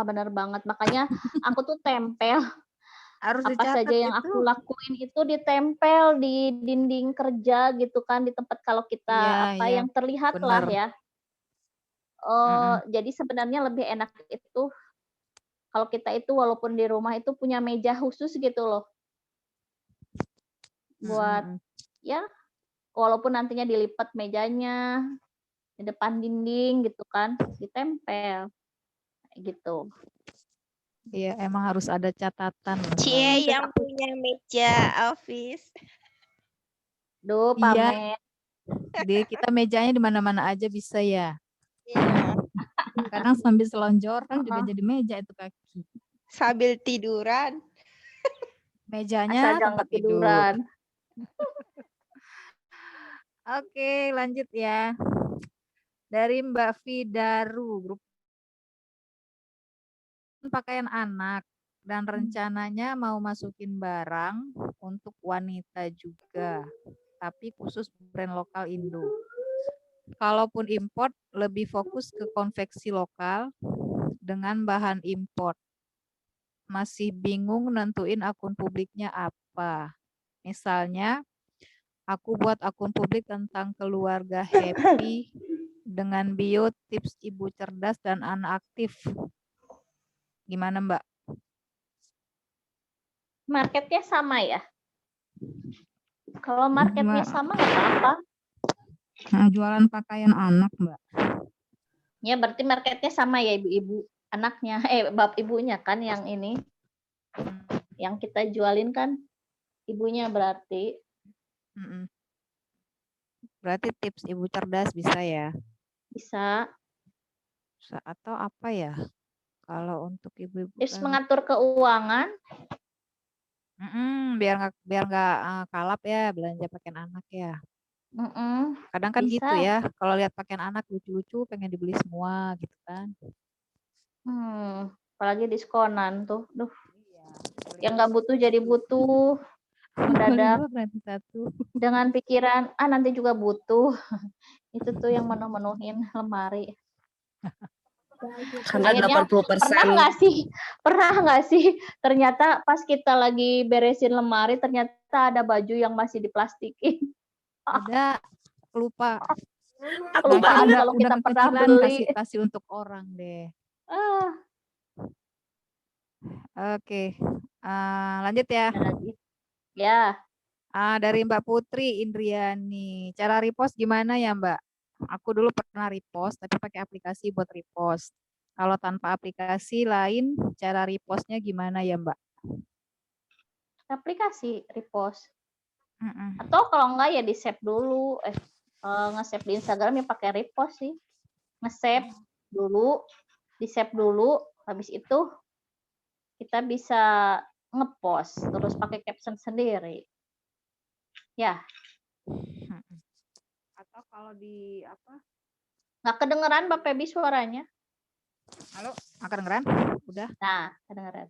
Benar banget. Makanya aku tuh tempel harus apa saja yang aku lakuin itu ditempel di dinding kerja gitu kan, di tempat kalau kita yang terlihat lah ya. Jadi sebenarnya lebih enak itu kalau kita itu walaupun di rumah itu punya meja khusus gitu loh. Buat ya walaupun nantinya dilipat mejanya di depan dinding gitu kan, ditempel gitu. Iya, emang harus ada catatan. Cie yang punya meja office. Duh, pamer. Kita mejanya di mana-mana aja bisa ya. Kadang sambil selonjoran juga jadi meja itu kaki. Sambil tiduran. Mejanya tempat tiduran. Oke, lanjut ya. Dari Mbak Fidaru, grup pakaian anak dan rencananya mau masukin barang untuk wanita juga, tapi khusus brand lokal Indo. Kalaupun import, lebih fokus ke konveksi lokal dengan bahan import. Masih bingung nentuin akun publiknya apa. Misalnya, aku buat akun publik tentang keluarga happy dengan bio tips ibu cerdas dan anak aktif. Gimana Mbak? Marketnya sama ya? Kalau marketnya sama nggak apa-apa. Jualan pakaian anak Mbak. Ya berarti marketnya sama ya ibu-ibu anaknya, bapak ibunya kan yang ini. Yang kita jualin kan ibunya berarti. Berarti tips ibu cerdas bisa ya? Bisa. Atau apa ya? Kalau untuk ibu-ibu tips mengatur keuangan. Biar nggak kalap ya belanja pakaian anak ya. Kadang kan bisa. gitu ya. Kalau lihat pakaian anak lucu-lucu pengen dibeli semua gitu kan. Apalagi diskonan tuh. Duh. Yang nggak butuh jadi butuh. Mendadak. Dengan pikiran nanti juga butuh. Itu tuh yang menuhin lemari. Karena akhirnya 80%. Pernah nggak sih ternyata pas kita lagi beresin lemari ternyata ada baju yang masih diplastikin. Ada lupa. Kelupaan kalau kita pernah beli. Kasih untuk orang deh. Oke. Lanjut ya. Ya. Dari Mbak Putri Indriani. Cara repost gimana ya, Mbak? Aku dulu pernah repost, tapi pakai aplikasi buat repost. Kalau tanpa aplikasi lain, cara repostnya gimana ya, Mbak? Aplikasi repost. Mm-mm. Atau kalau enggak ya di-save dulu. Nge-save di Instagram ya pakai repost sih. Nge-save dulu, di-save dulu, habis itu kita bisa ngepost terus pakai caption sendiri. Ya, Atau kalau di apa? nggak kedengeran Mbak Febi suaranya. Halo, kedengeran? Udah. Nah, kedengeran.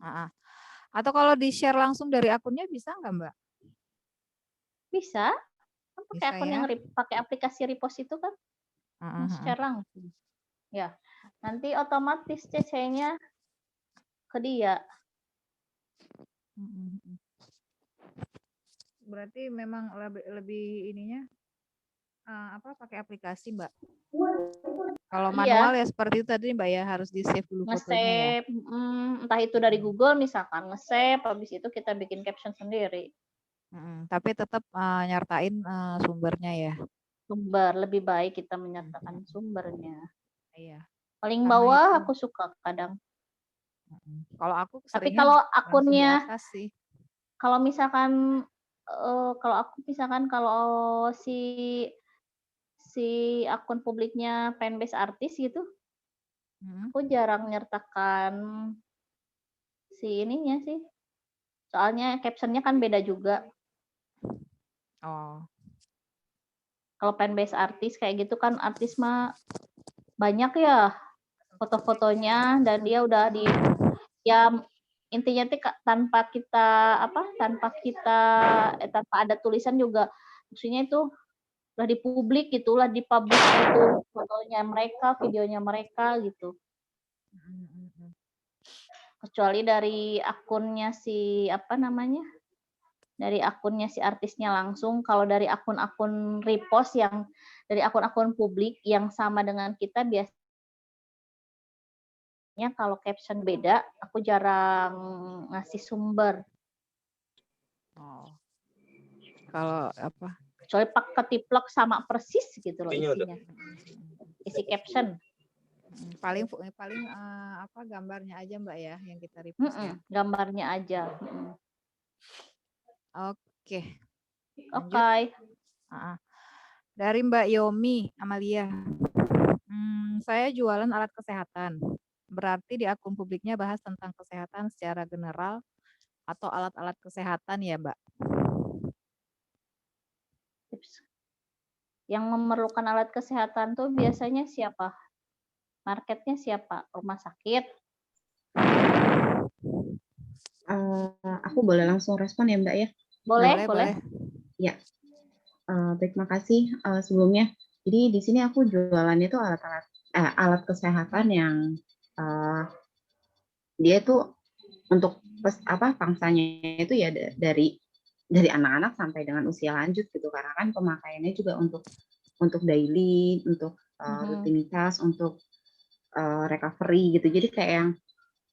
Atau kalau di-share langsung dari akunnya bisa nggak, Mbak? Bisa. Kan pakai Bisa akun ya. yang pakai aplikasi repost itu kan share langsung. Ya. Nanti otomatis CC-nya ke dia. Berarti memang lebih ininya pakai aplikasi, Mbak. Kalau manual ya seperti itu tadi, Mbak ya, harus di-save dulu fotonya ya. Nge-save, entah itu dari Google misalkan, nge-save, habis itu kita bikin caption sendiri. Tapi tetap nyertain sumbernya ya. Sumber, lebih baik kita menyertakan sumbernya. Iya. Paling Karena bawah itu. aku suka kadang. Kalau aku Tapi seringnya kalau langsung di akunnya, atas sih. kalau misalkan, kalau aku misalkan kalau si akun publiknya fanbase artis gitu, aku jarang nyertakan si ininya sih. Soalnya captionnya kan beda juga. Oh. Kalau fanbase artis kayak gitu kan, artis mah banyak ya foto-fotonya dan dia udah ya intinya tanpa kita tanpa ada tulisan juga, maksudnya itu udah dipublik gitu, udah dipublish gitu fotonya mereka, videonya mereka gitu. Kecuali dari akunnya si dari akunnya si artisnya langsung. Kalau dari akun-akun repost yang dari akun-akun publik yang sama dengan kita, biasanya kalau caption beda, aku jarang ngasih sumber. Oh. Kalau apa? Kecuali ketiplek sama persis gitu loh isinya. Isi caption. Paling gambarnya aja, Mbak ya, yang kita repost ya. Gambarnya aja. Oke. Oke. Dari Mbak Yomi Amalia. Saya jualan alat kesehatan. Berarti di akun publiknya bahas tentang kesehatan secara general atau alat-alat kesehatan ya, Mbak? Yang memerlukan alat kesehatan tuh biasanya siapa? Marketnya siapa? Rumah sakit? Aku boleh langsung respon ya, Mbak ya? Boleh. Ya. Baik, makasih sebelumnya. Jadi di sini aku jualannya itu alat kesehatan yang dia tuh untuk pangsanya itu ya dari anak-anak sampai dengan usia lanjut gitu, karena kan pemakaiannya juga untuk daily, untuk rutinitas, untuk recovery gitu. Jadi kayak yang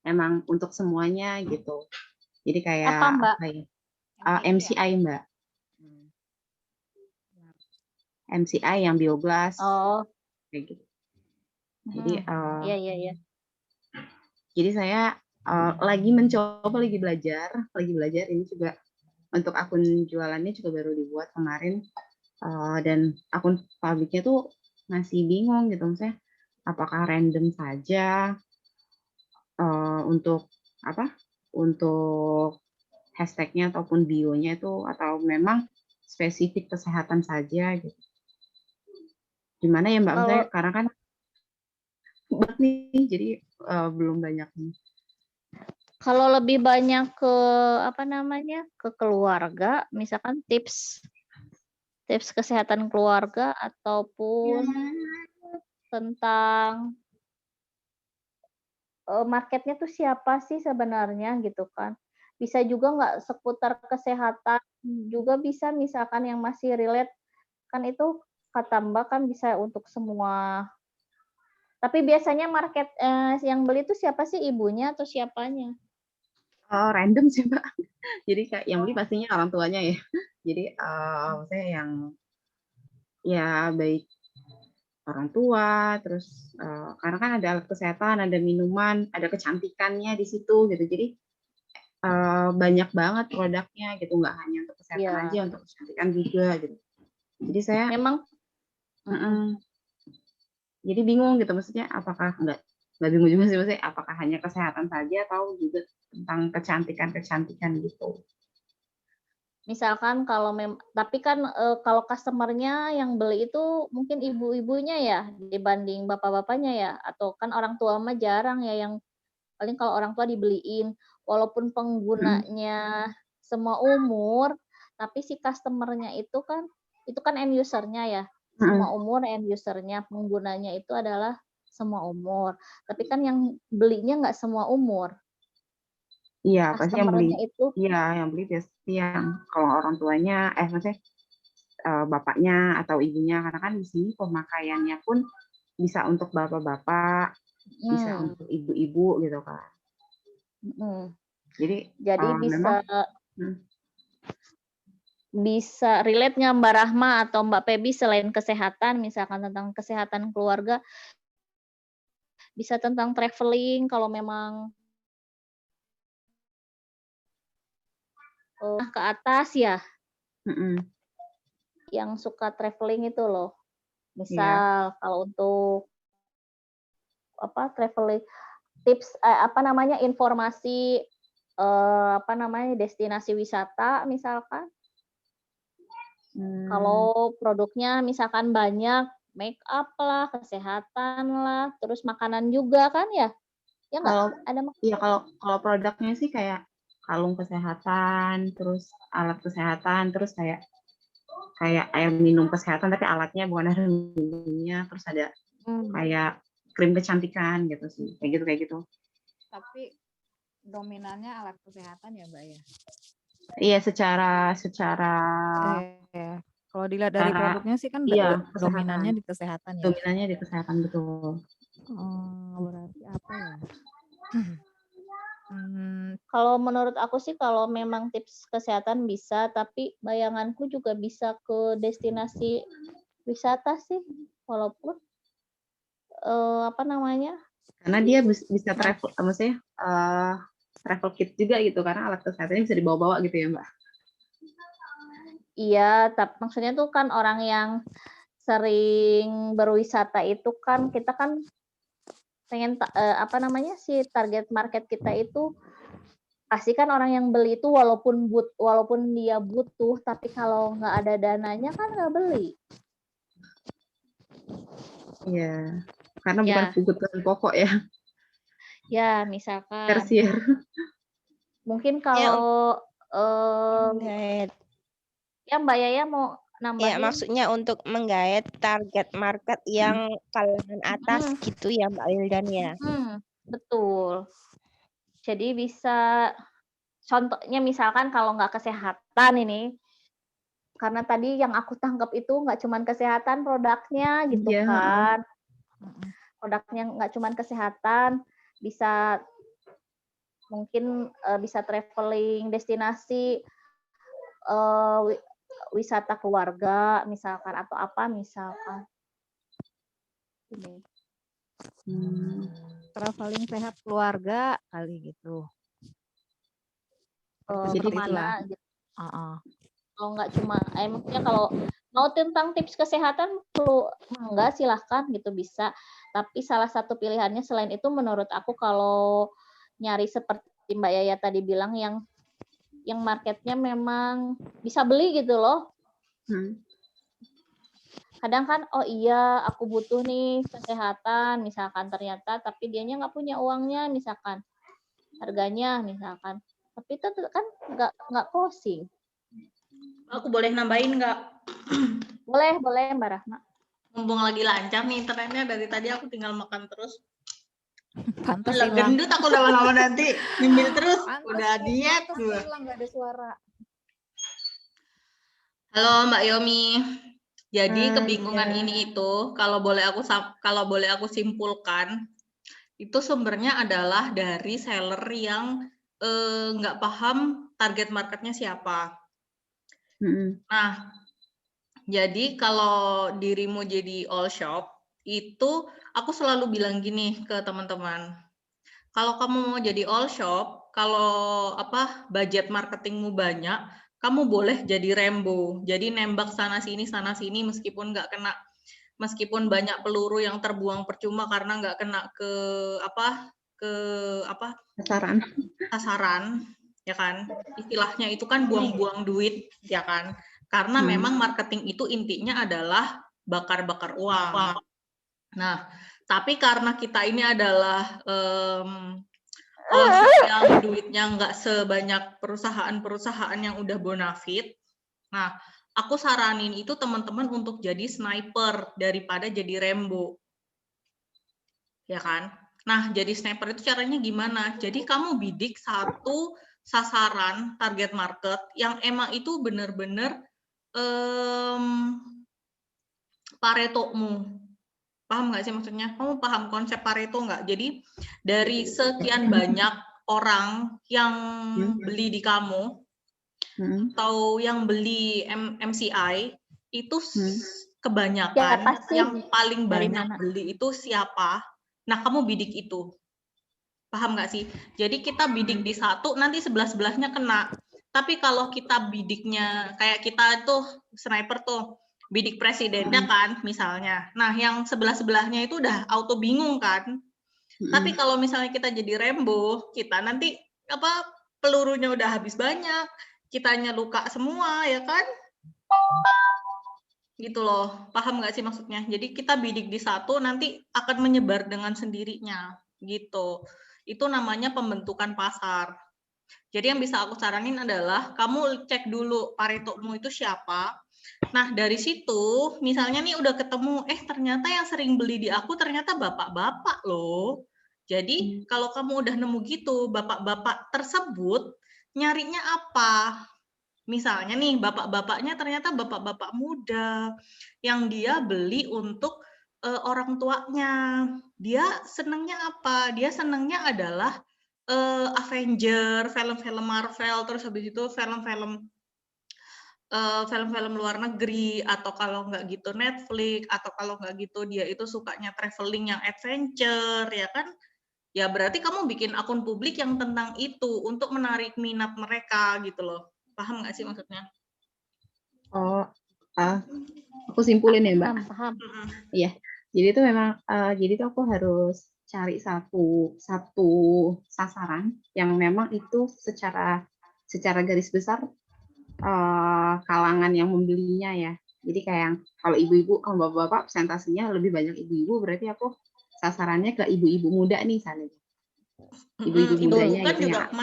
emang untuk semuanya gitu. Jadi kayak apa, Mbak? MCI, Mbak. MCI yang biogas. Oh. Kayak gitu. Jadi iya. Jadi saya lagi mencoba, lagi belajar ini juga untuk akun jualannya juga baru dibuat kemarin, dan akun publiknya tuh masih bingung gitu, misalnya apakah random saja untuk hashtagnya ataupun bionya itu, atau memang spesifik kesehatan saja gitu. Gimana ya Mbak, misalnya karena kan nih, jadi belum banyak nih. Kalau lebih banyak ke ke keluarga, misalkan tips kesehatan keluarga ataupun tentang marketnya tuh siapa sih sebenarnya gitu kan. Bisa juga nggak seputar kesehatan, juga bisa misalkan yang masih relate, kan itu kata Mbak kan bisa untuk semua. Tapi biasanya market yang beli itu siapa sih, ibunya atau siapanya? Random sih Mbak. Jadi kayak yang beli pastinya orang tuanya ya. Jadi maksudnya yang ya baik orang tua, terus karena kan ada alat kesehatan, ada minuman, ada kecantikannya di situ gitu. Jadi banyak banget produknya gitu, nggak hanya untuk kesehatan Iya. aja, untuk kecantikan juga gitu. Jadi saya Memang jadi bingung gitu, maksudnya apakah nggak bingung juga sih, maksudnya apakah hanya kesehatan saja atau juga tentang kecantikan gitu. misalkan kalau tapi kan kalau customernya yang beli itu mungkin ibu-ibunya ya dibanding bapak-bapaknya ya, atau kan orang tua mah jarang ya, yang paling kalau orang tua dibeliin walaupun penggunanya semua umur, tapi si customernya itu kan end usernya ya, semua umur end usernya, penggunanya itu adalah semua umur, tapi kan yang belinya nggak semua umur. Iya, pasti yang beli. Customernya itu Iya, yang beli pasti yang kalau orang tuanya, maksudnya bapaknya atau ibunya, karena kan di sini pemakaiannya pun bisa untuk bapak-bapak, bisa untuk ibu-ibu gitu kan. Jadi bisa memang, bisa relate-nya Mbak Rahma atau Mbak Pebi selain kesehatan, misalkan tentang kesehatan keluarga, bisa tentang traveling kalau memang ke atas ya, yang suka traveling itu loh. Misal kalau untuk traveling tips informasi destinasi wisata misalkan. Kalau produknya misalkan banyak make up lah, kesehatan lah, terus makanan juga kan ya? Ya nggak? Ada iya, kalau produknya sih kayak kalung kesehatan, terus alat kesehatan, terus kayak air minum kesehatan tapi alatnya bukan air minumnya, terus ada kayak krim kecantikan gitu sih, kayak gitu. Tapi dominannya alat kesehatan ya Mbak ya? Iya, secara kalau dilihat dari produknya sih kan dominannya di kesehatan ya. Dominannya di kesehatan, betul. Berarti apa ya? Kalau menurut aku sih kalau memang tips kesehatan bisa, tapi bayanganku juga bisa ke destinasi wisata sih, walaupun karena dia bisa travel, maksudnya travel kit juga gitu, karena alat kesehatannya bisa dibawa-bawa gitu ya Mbak. Iya, tapi maksudnya tuh kan orang yang sering berwisata itu kan kita kan pengen si target market kita itu pasti kan orang yang beli itu walaupun dia butuh, tapi kalau nggak ada dananya kan nggak beli. Iya, karena bukan kebutuhan pokok ya. Ya, misalkan. Tersier. Mungkin kalau ya Mbak Yaya mau nambahin. Ya, maksudnya untuk menggait target market yang kalangan atas gitu ya Mbak Wildan ya. Betul. Jadi bisa contohnya misalkan kalau nggak kesehatan ini, karena tadi yang aku tangkap itu nggak cuma kesehatan produknya gitu kan. Produknya nggak cuma kesehatan, bisa mungkin bisa traveling destinasi wisata keluarga misalkan atau apa misalkan. Traveling sehat keluarga kali gitu. Jadi kemana gitu. Kalau nggak cuma, maksudnya kalau mau tentang tips kesehatan enggak silahkan gitu bisa. Tapi salah satu pilihannya selain itu menurut aku kalau nyari seperti Mbak Yaya tadi bilang yang marketnya memang bisa beli gitu loh. Kadang kan, oh iya aku butuh nih kesehatan misalkan, ternyata tapi dianya nggak punya uangnya misalkan, harganya misalkan, tapi itu kan nggak closing. Aku boleh nambahin nggak? Boleh Mbak Rahma. Mumpung lagi lancar nih internetnya, dari tadi aku tinggal makan terus. Pantas hilang. Gendut aku lama-lama nanti nyemil terus. Udah diet gua. Hilang nggak ada suara. Halo Mbak Yomi. Jadi kebingungan ini itu kalau boleh aku simpulkan itu sumbernya adalah dari seller yang nggak paham target marketnya siapa. Nah, jadi kalau dirimu jadi all shop, itu aku selalu bilang gini ke teman-teman. Kalau kamu mau jadi all shop, kalau budget marketingmu banyak, kamu boleh jadi Rambo. Jadi nembak sana sini meskipun nggak kena, meskipun banyak peluru yang terbuang percuma karena nggak kena ke sasaran, ya kan? Istilahnya itu kan buang-buang duit, ya kan? Karena memang marketing itu intinya adalah bakar-bakar uang. Nah, tapi karena kita ini adalah yang duitnya nggak sebanyak perusahaan-perusahaan yang udah bonafit. Nah, aku saranin itu teman-teman untuk jadi sniper daripada jadi Rambo. Ya kan? Nah, jadi sniper itu caranya gimana? Jadi kamu bidik satu sasaran target market yang emang itu benar-benar Paretomu. Paham nggak sih maksudnya? Kamu paham konsep Pareto nggak? Jadi dari sekian banyak orang yang beli di kamu atau yang beli MCI itu kebanyakan yang paling banyak beli itu siapa? Nah, kamu bidik itu. Paham nggak sih? Jadi kita bidik di satu, nanti sebelah-sebelahnya kena. Tapi kalau kita bidiknya kayak kita tuh sniper tuh, bidik presidennya kan misalnya. Nah, yang sebelah-sebelahnya itu udah auto bingung kan. Tapi kalau misalnya kita jadi Rambo, kita nanti pelurunya udah habis banyak, kitanya luka semua, ya kan? Gitu loh. Paham nggak sih maksudnya? Jadi kita bidik di satu, nanti akan menyebar dengan sendirinya. Gitu. Itu namanya pembentukan pasar. Jadi yang bisa aku saranin adalah kamu cek dulu Paretomu itu siapa. Nah, dari situ misalnya nih udah ketemu, ternyata yang sering beli di aku ternyata bapak-bapak loh. Jadi kalau kamu udah nemu gitu, bapak-bapak tersebut nyarinya apa? Misalnya nih bapak-bapaknya ternyata bapak-bapak muda yang dia beli untuk orang tuanya. Dia senangnya apa? Dia senangnya adalah Avenger, film-film Marvel, terus habis itu film-film luar negeri, atau kalau nggak gitu Netflix, atau kalau nggak gitu dia itu sukanya traveling yang adventure, ya kan? Ya berarti kamu bikin akun publik yang tentang itu untuk menarik minat mereka gitu loh. Paham nggak sih maksudnya? Oh, aku simpulin ya Mbak. Paham. Iya. Jadi itu memang, jadi itu aku harus cari satu sasaran yang memang itu secara garis besar kalangan yang membelinya ya. Jadi kayak kalau ibu-ibu, kalau bapak-bapak presentasinya lebih banyak ibu-ibu, berarti aku sasarannya ke ibu-ibu muda nih misalnya. Ibu-ibu mudanya kan gitu juga ya.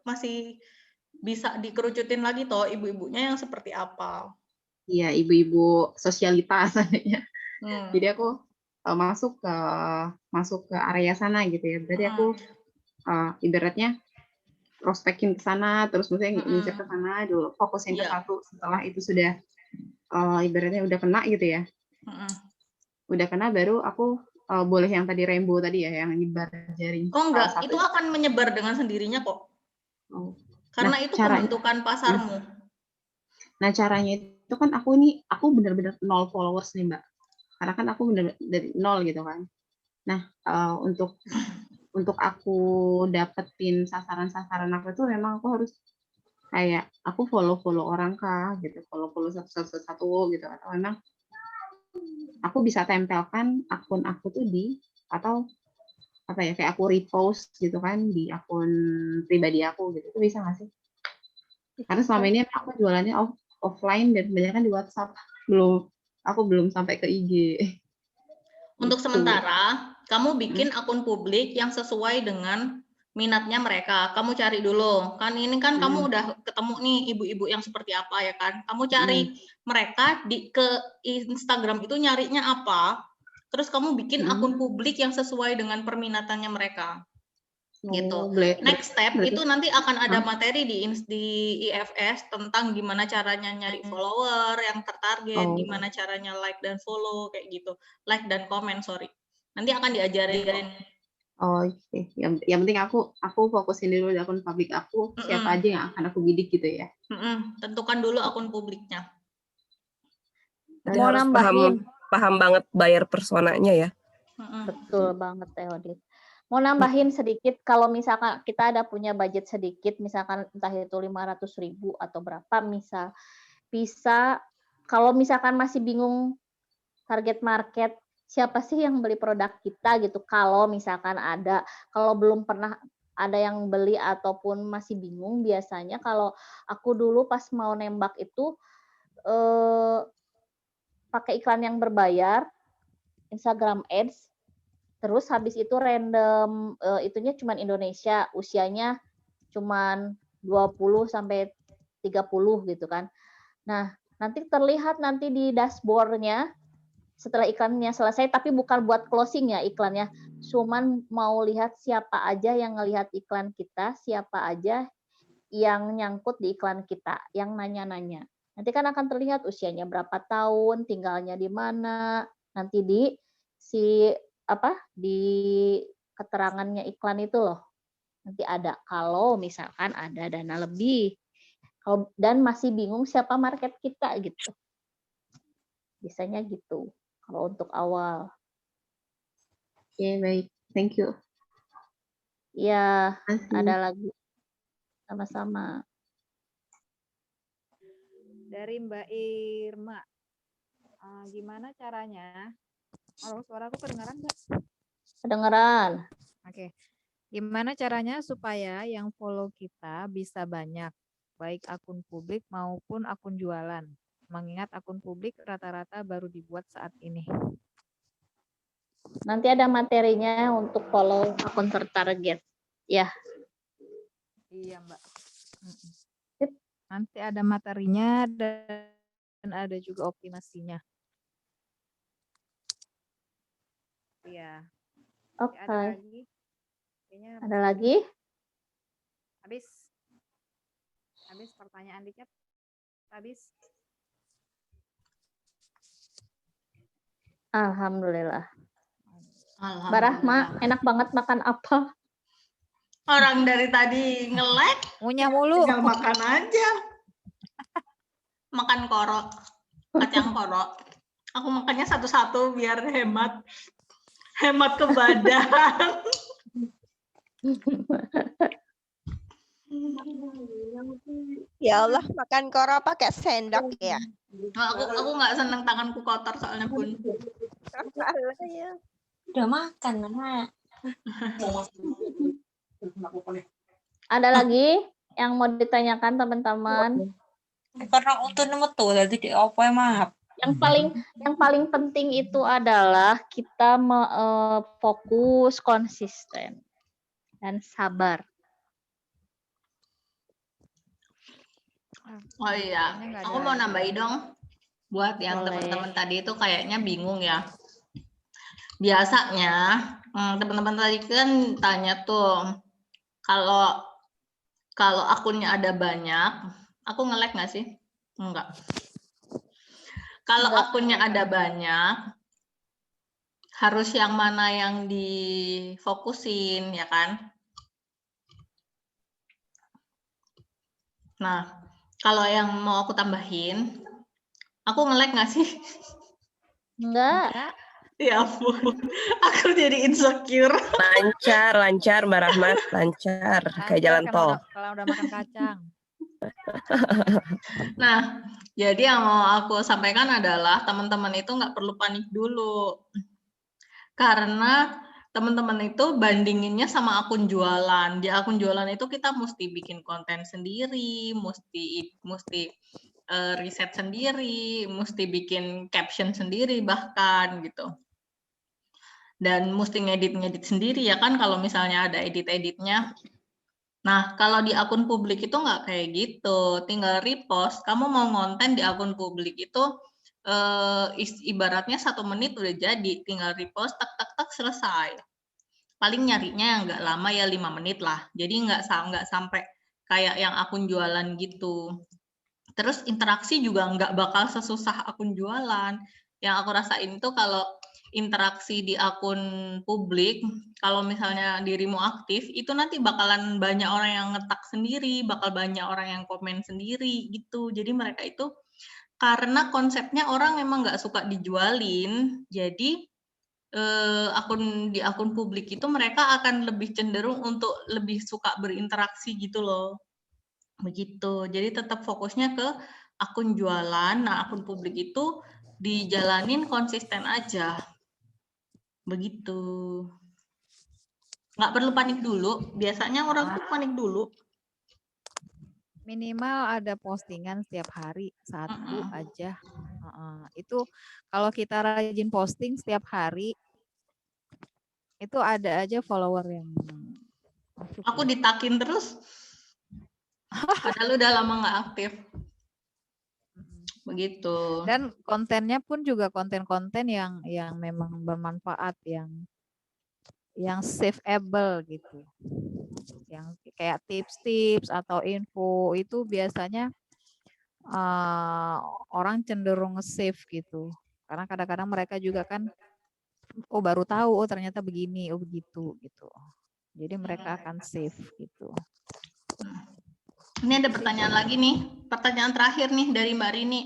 masih bisa dikerucutin lagi toh ibu-ibunya yang seperti apa. Iya, ibu-ibu sosialitas adanya. Jadi aku masuk ke area sana gitu ya. Berarti aku ibaratnya prospekin ke sana, terus misalnya ngincer ke sana dulu, fokusin ke satu. Setelah itu sudah ibaratnya udah kena gitu ya. Udah kena baru aku boleh yang tadi Rainbow tadi ya, yang nyebar jaring. Oh enggak, itu akan menyebar dengan sendirinya kok. Karena itu pembentukan pasarmu. Nah, caranya itu kan aku benar-benar 0 followers nih Mbak. Karena kan aku benar dari 0 gitu kan. Nah, untuk aku dapetin sasaran-sasaran aku itu memang aku harus kayak aku follow orang kah gitu, follow satu gitu, atau memang aku bisa tempelkan akun aku tuh atau kayak aku repost gitu kan di akun pribadi aku gitu, itu bisa nggak sih? Karena selama ini aku jualannya offline dan kebanyakan di WhatsApp, aku belum sampai ke IG. Untuk sementara, kamu bikin akun publik yang sesuai dengan minatnya mereka. Kamu cari dulu. Kan ini kan kamu udah ketemu nih ibu-ibu yang seperti apa ya kan. Kamu cari mereka ke Instagram itu nyarinya apa. Terus kamu bikin akun publik yang sesuai dengan perminatannya mereka. Gitu. Next step itu nanti akan ada materi di IFS tentang gimana caranya nyari follower yang tertarget, gimana caranya like dan follow kayak gitu, like dan komen, sorry. Nanti akan diajarin Oh, oke. Yang penting aku fokusin dulu di akun publik aku, siapa aja yang akan aku bidik gitu ya. Tentukan dulu akun publiknya. Jadi Mau harus nambahin? paham banget bayar personanya ya. Betul banget Teh Odit. Mau nambahin sedikit, kalau misalkan kita ada punya budget sedikit, misalkan entah itu 500.000 atau berapa, bisa kalau misalkan masih bingung target market, siapa sih yang beli produk kita gitu, kalau misalkan ada, kalau belum pernah ada yang beli ataupun masih bingung, biasanya kalau aku dulu pas mau nembak itu pakai iklan yang berbayar, Instagram Ads, terus habis itu random, itunya cuman Indonesia, usianya cuman 20 sampai 30 gitu kan. Nah, nanti terlihat nanti di dashboard-nya setelah iklannya selesai, tapi bukan buat closing ya iklannya, cuman mau lihat siapa aja yang ngelihat iklan kita, siapa aja yang nyangkut di iklan kita, yang nanya-nanya. Nanti kan akan terlihat usianya berapa tahun, tinggalnya di mana, nanti di keterangannya iklan itu loh. Nanti ada kalau misalkan ada dana lebih. Dan masih bingung siapa market kita gitu. Biasanya gitu kalau untuk awal. Oke, baik. Thank you. Ya, ada lagi. Sama-sama. Dari Mbak Irma. Gimana caranya? Kalau suaraku kedengaran nggak? Kedengaran. Oke. Gimana caranya supaya yang follow kita bisa banyak, baik akun publik maupun akun jualan? Mengingat akun publik rata-rata baru dibuat saat ini. Nanti ada materinya untuk follow akun tertarget. Ya. Iya, Mbak. Nanti ada materinya dan ada juga optimasinya. Iya. Oke. Ada lagi? Kayaknya ada lagi? Habis pertanyaan di chat. Habis. Alhamdulillah. Mbak Rahma, enak banget makan apa? Orang dari tadi nge-lag, ngunyah mulu. Tinggal makan aja. Makan korok, kacang korok. Aku makannya satu-satu biar hemat ke badan. Ya Allah, makan korok pakai sendok ya. Aku nggak seneng tanganku kotor soalnya Bun. Udah makan, Mama. Ada lagi yang mau ditanyakan teman-teman? Karena untuk metu tadi di apa maaf. Yang paling penting itu adalah kita fokus, konsisten dan sabar. Oh iya, aku mau nambahin dong buat yang teman-teman tadi itu kayaknya bingung ya. Biasanya teman-teman tadi kan tanya tuh kalau akunnya ada banyak, aku nge-lag nggak sih? Enggak. Kalau akunnya ada banyak, harus yang mana yang difokusin, ya kan? Nah, kalau yang mau aku tambahin, aku nge-lag nggak sih? Enggak. Ya ampun, aku jadi insecure. Lancar Mbak Rahmat, lancar kayak jalan tol. Kalau udah makan kacang. Nah, jadi yang mau aku sampaikan adalah teman-teman itu nggak perlu panik dulu. Karena teman-teman itu bandinginnya sama akun jualan. Di akun jualan itu kita mesti bikin konten sendiri, mesti riset sendiri, mesti bikin caption sendiri bahkan gitu. Dan mesti ngedit sendiri ya kan kalau misalnya ada edit-editnya. Nah, kalau di akun publik itu nggak kayak gitu, tinggal repost. Kamu mau ngonten di akun publik itu ibaratnya 1 menit udah jadi, tinggal repost, tak selesai. Paling nyarinya yang nggak lama ya 5 menit lah. Jadi nggak sampai kayak yang akun jualan gitu. Terus interaksi juga nggak bakal sesusah akun jualan. Yang aku rasain itu kalau interaksi di akun publik, kalau misalnya dirimu aktif, itu nanti bakalan banyak orang yang ngetak sendiri, bakal banyak orang yang komen sendiri gitu. Jadi mereka itu karena konsepnya orang memang nggak suka dijualin, jadi di akun publik itu mereka akan lebih cenderung untuk lebih suka berinteraksi gitu loh. Begitu. Jadi tetap fokusnya ke akun jualan. Nah, akun publik itu dijalanin konsisten aja. Begitu. Nggak perlu panik dulu. Biasanya orang tuh panik dulu. Minimal ada postingan setiap hari, satu aja. Itu kalau kita rajin posting setiap hari, itu ada aja follower yang masuk. Aku ditakin terus. Padahal udah lama nggak aktif. Begitu. Dan kontennya pun juga konten-konten yang memang bermanfaat, yang saveable gitu. Yang kayak tips-tips atau info itu biasanya orang cenderung nge-save gitu. Karena kadang-kadang mereka juga kan baru tahu ternyata begini, begitu gitu. Jadi mereka akan save gitu. Ini ada pertanyaan lagi nih, pertanyaan terakhir nih dari Mbak Rini.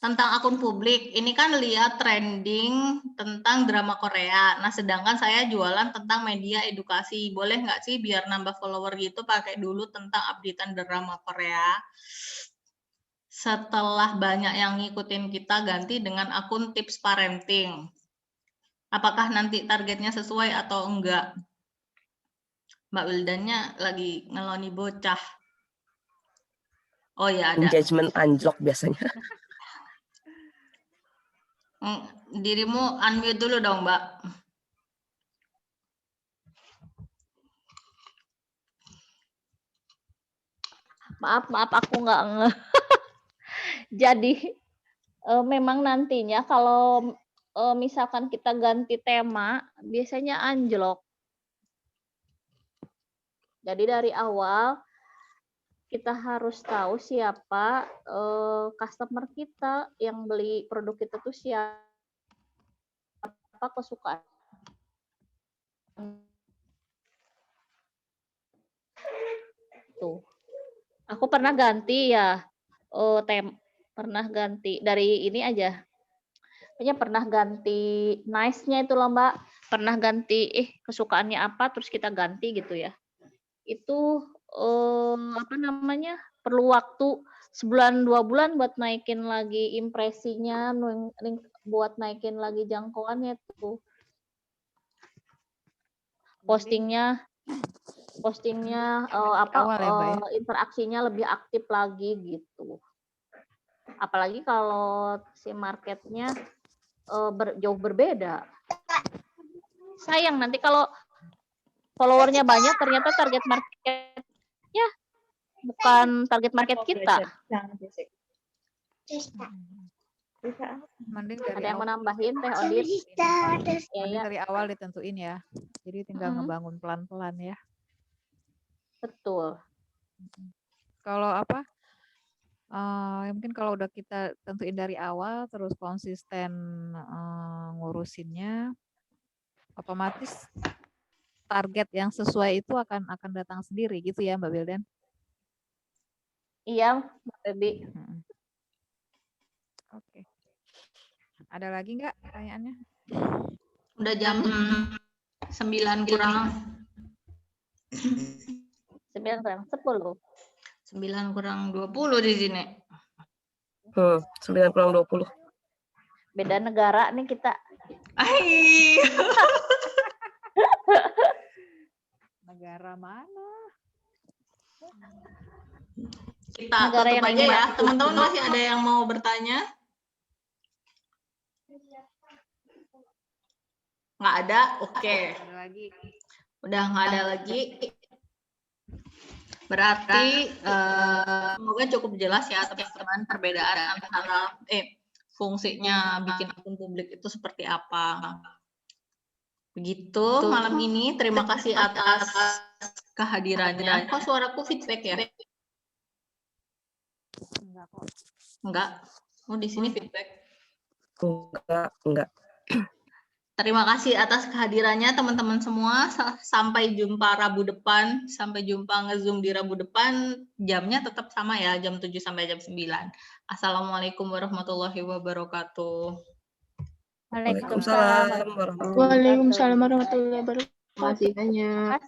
Tentang akun publik, ini kan lihat trending tentang drama Korea. Nah, sedangkan saya jualan tentang media edukasi. Boleh nggak sih biar nambah follower gitu pakai dulu tentang updatean drama Korea? Setelah banyak yang ngikutin kita ganti dengan akun tips parenting. Apakah nanti targetnya sesuai atau enggak? Mbak Wildannya lagi ngeloni bocah. Oh ya ada. Engagement anjlok biasanya. Dirimu unmute dulu dong, Mbak. Maaf aku nggak Jadi memang nantinya kalau misalkan kita ganti tema, biasanya anjlok. Jadi dari awal kita harus tahu siapa customer kita yang beli produk kita tuh siapa, kesukaan. Tuh. Aku pernah ganti ya, pernah ganti dari ini aja. Kayaknya pernah ganti nice-nya itu loh Mbak, pernah ganti kesukaannya apa terus kita ganti gitu ya. Itu apa namanya, perlu waktu sebulan 2 bulan buat naikin lagi impresinya, buat naikin lagi jangkauannya tuh. Postingnya interaksinya lebih aktif lagi gitu. Apalagi kalau si marketnya jauh berbeda. Sayang nanti kalau followernya banyak ternyata target marketnya bukan target market kita. Mending dari ada yang awal, menambahin Teh Odit? ya. Dari awal ditentuin ya. Jadi tinggal ngebangun pelan-pelan ya. Betul. Kalau apa? Mungkin kalau udah kita tentuin dari awal terus konsisten ngurusinnya, otomatis target yang sesuai itu akan datang sendiri gitu ya Mbak Wildan? Iya, Mbak Febi. Oke. Ada lagi nggak pertanyaannya? Udah jam 9 kurang 9 kurang 10. 9 kurang 20 di sini. 9 kurang 20. Beda negara nih kita. Negara mana? Kita tutup aja ya. Teman-teman masih ada yang mau bertanya? Nggak ada? Oke. Udah nggak ada lagi. Berarti semoga cukup jelas ya teman-teman perbedaan antara fungsinya bikin akun publik itu seperti apa. Begitu malam ini. Terima kasih atas kehadirannya. Kok suaraku feedback ya? Enggak kok. Enggak. Oh di sini feedback. Enggak. Terima kasih atas kehadirannya teman-teman semua. Sampai jumpa Rabu depan. Sampai jumpa nge-Zoom di Rabu depan. Jamnya tetap sama ya, jam 7 sampai jam 9. Assalamualaikum warahmatullahi wabarakatuh. Waalaikumsalam warahmatullahi Waalaikumsalam warahmatullahi wabarakatuh. Terima kasih banyak.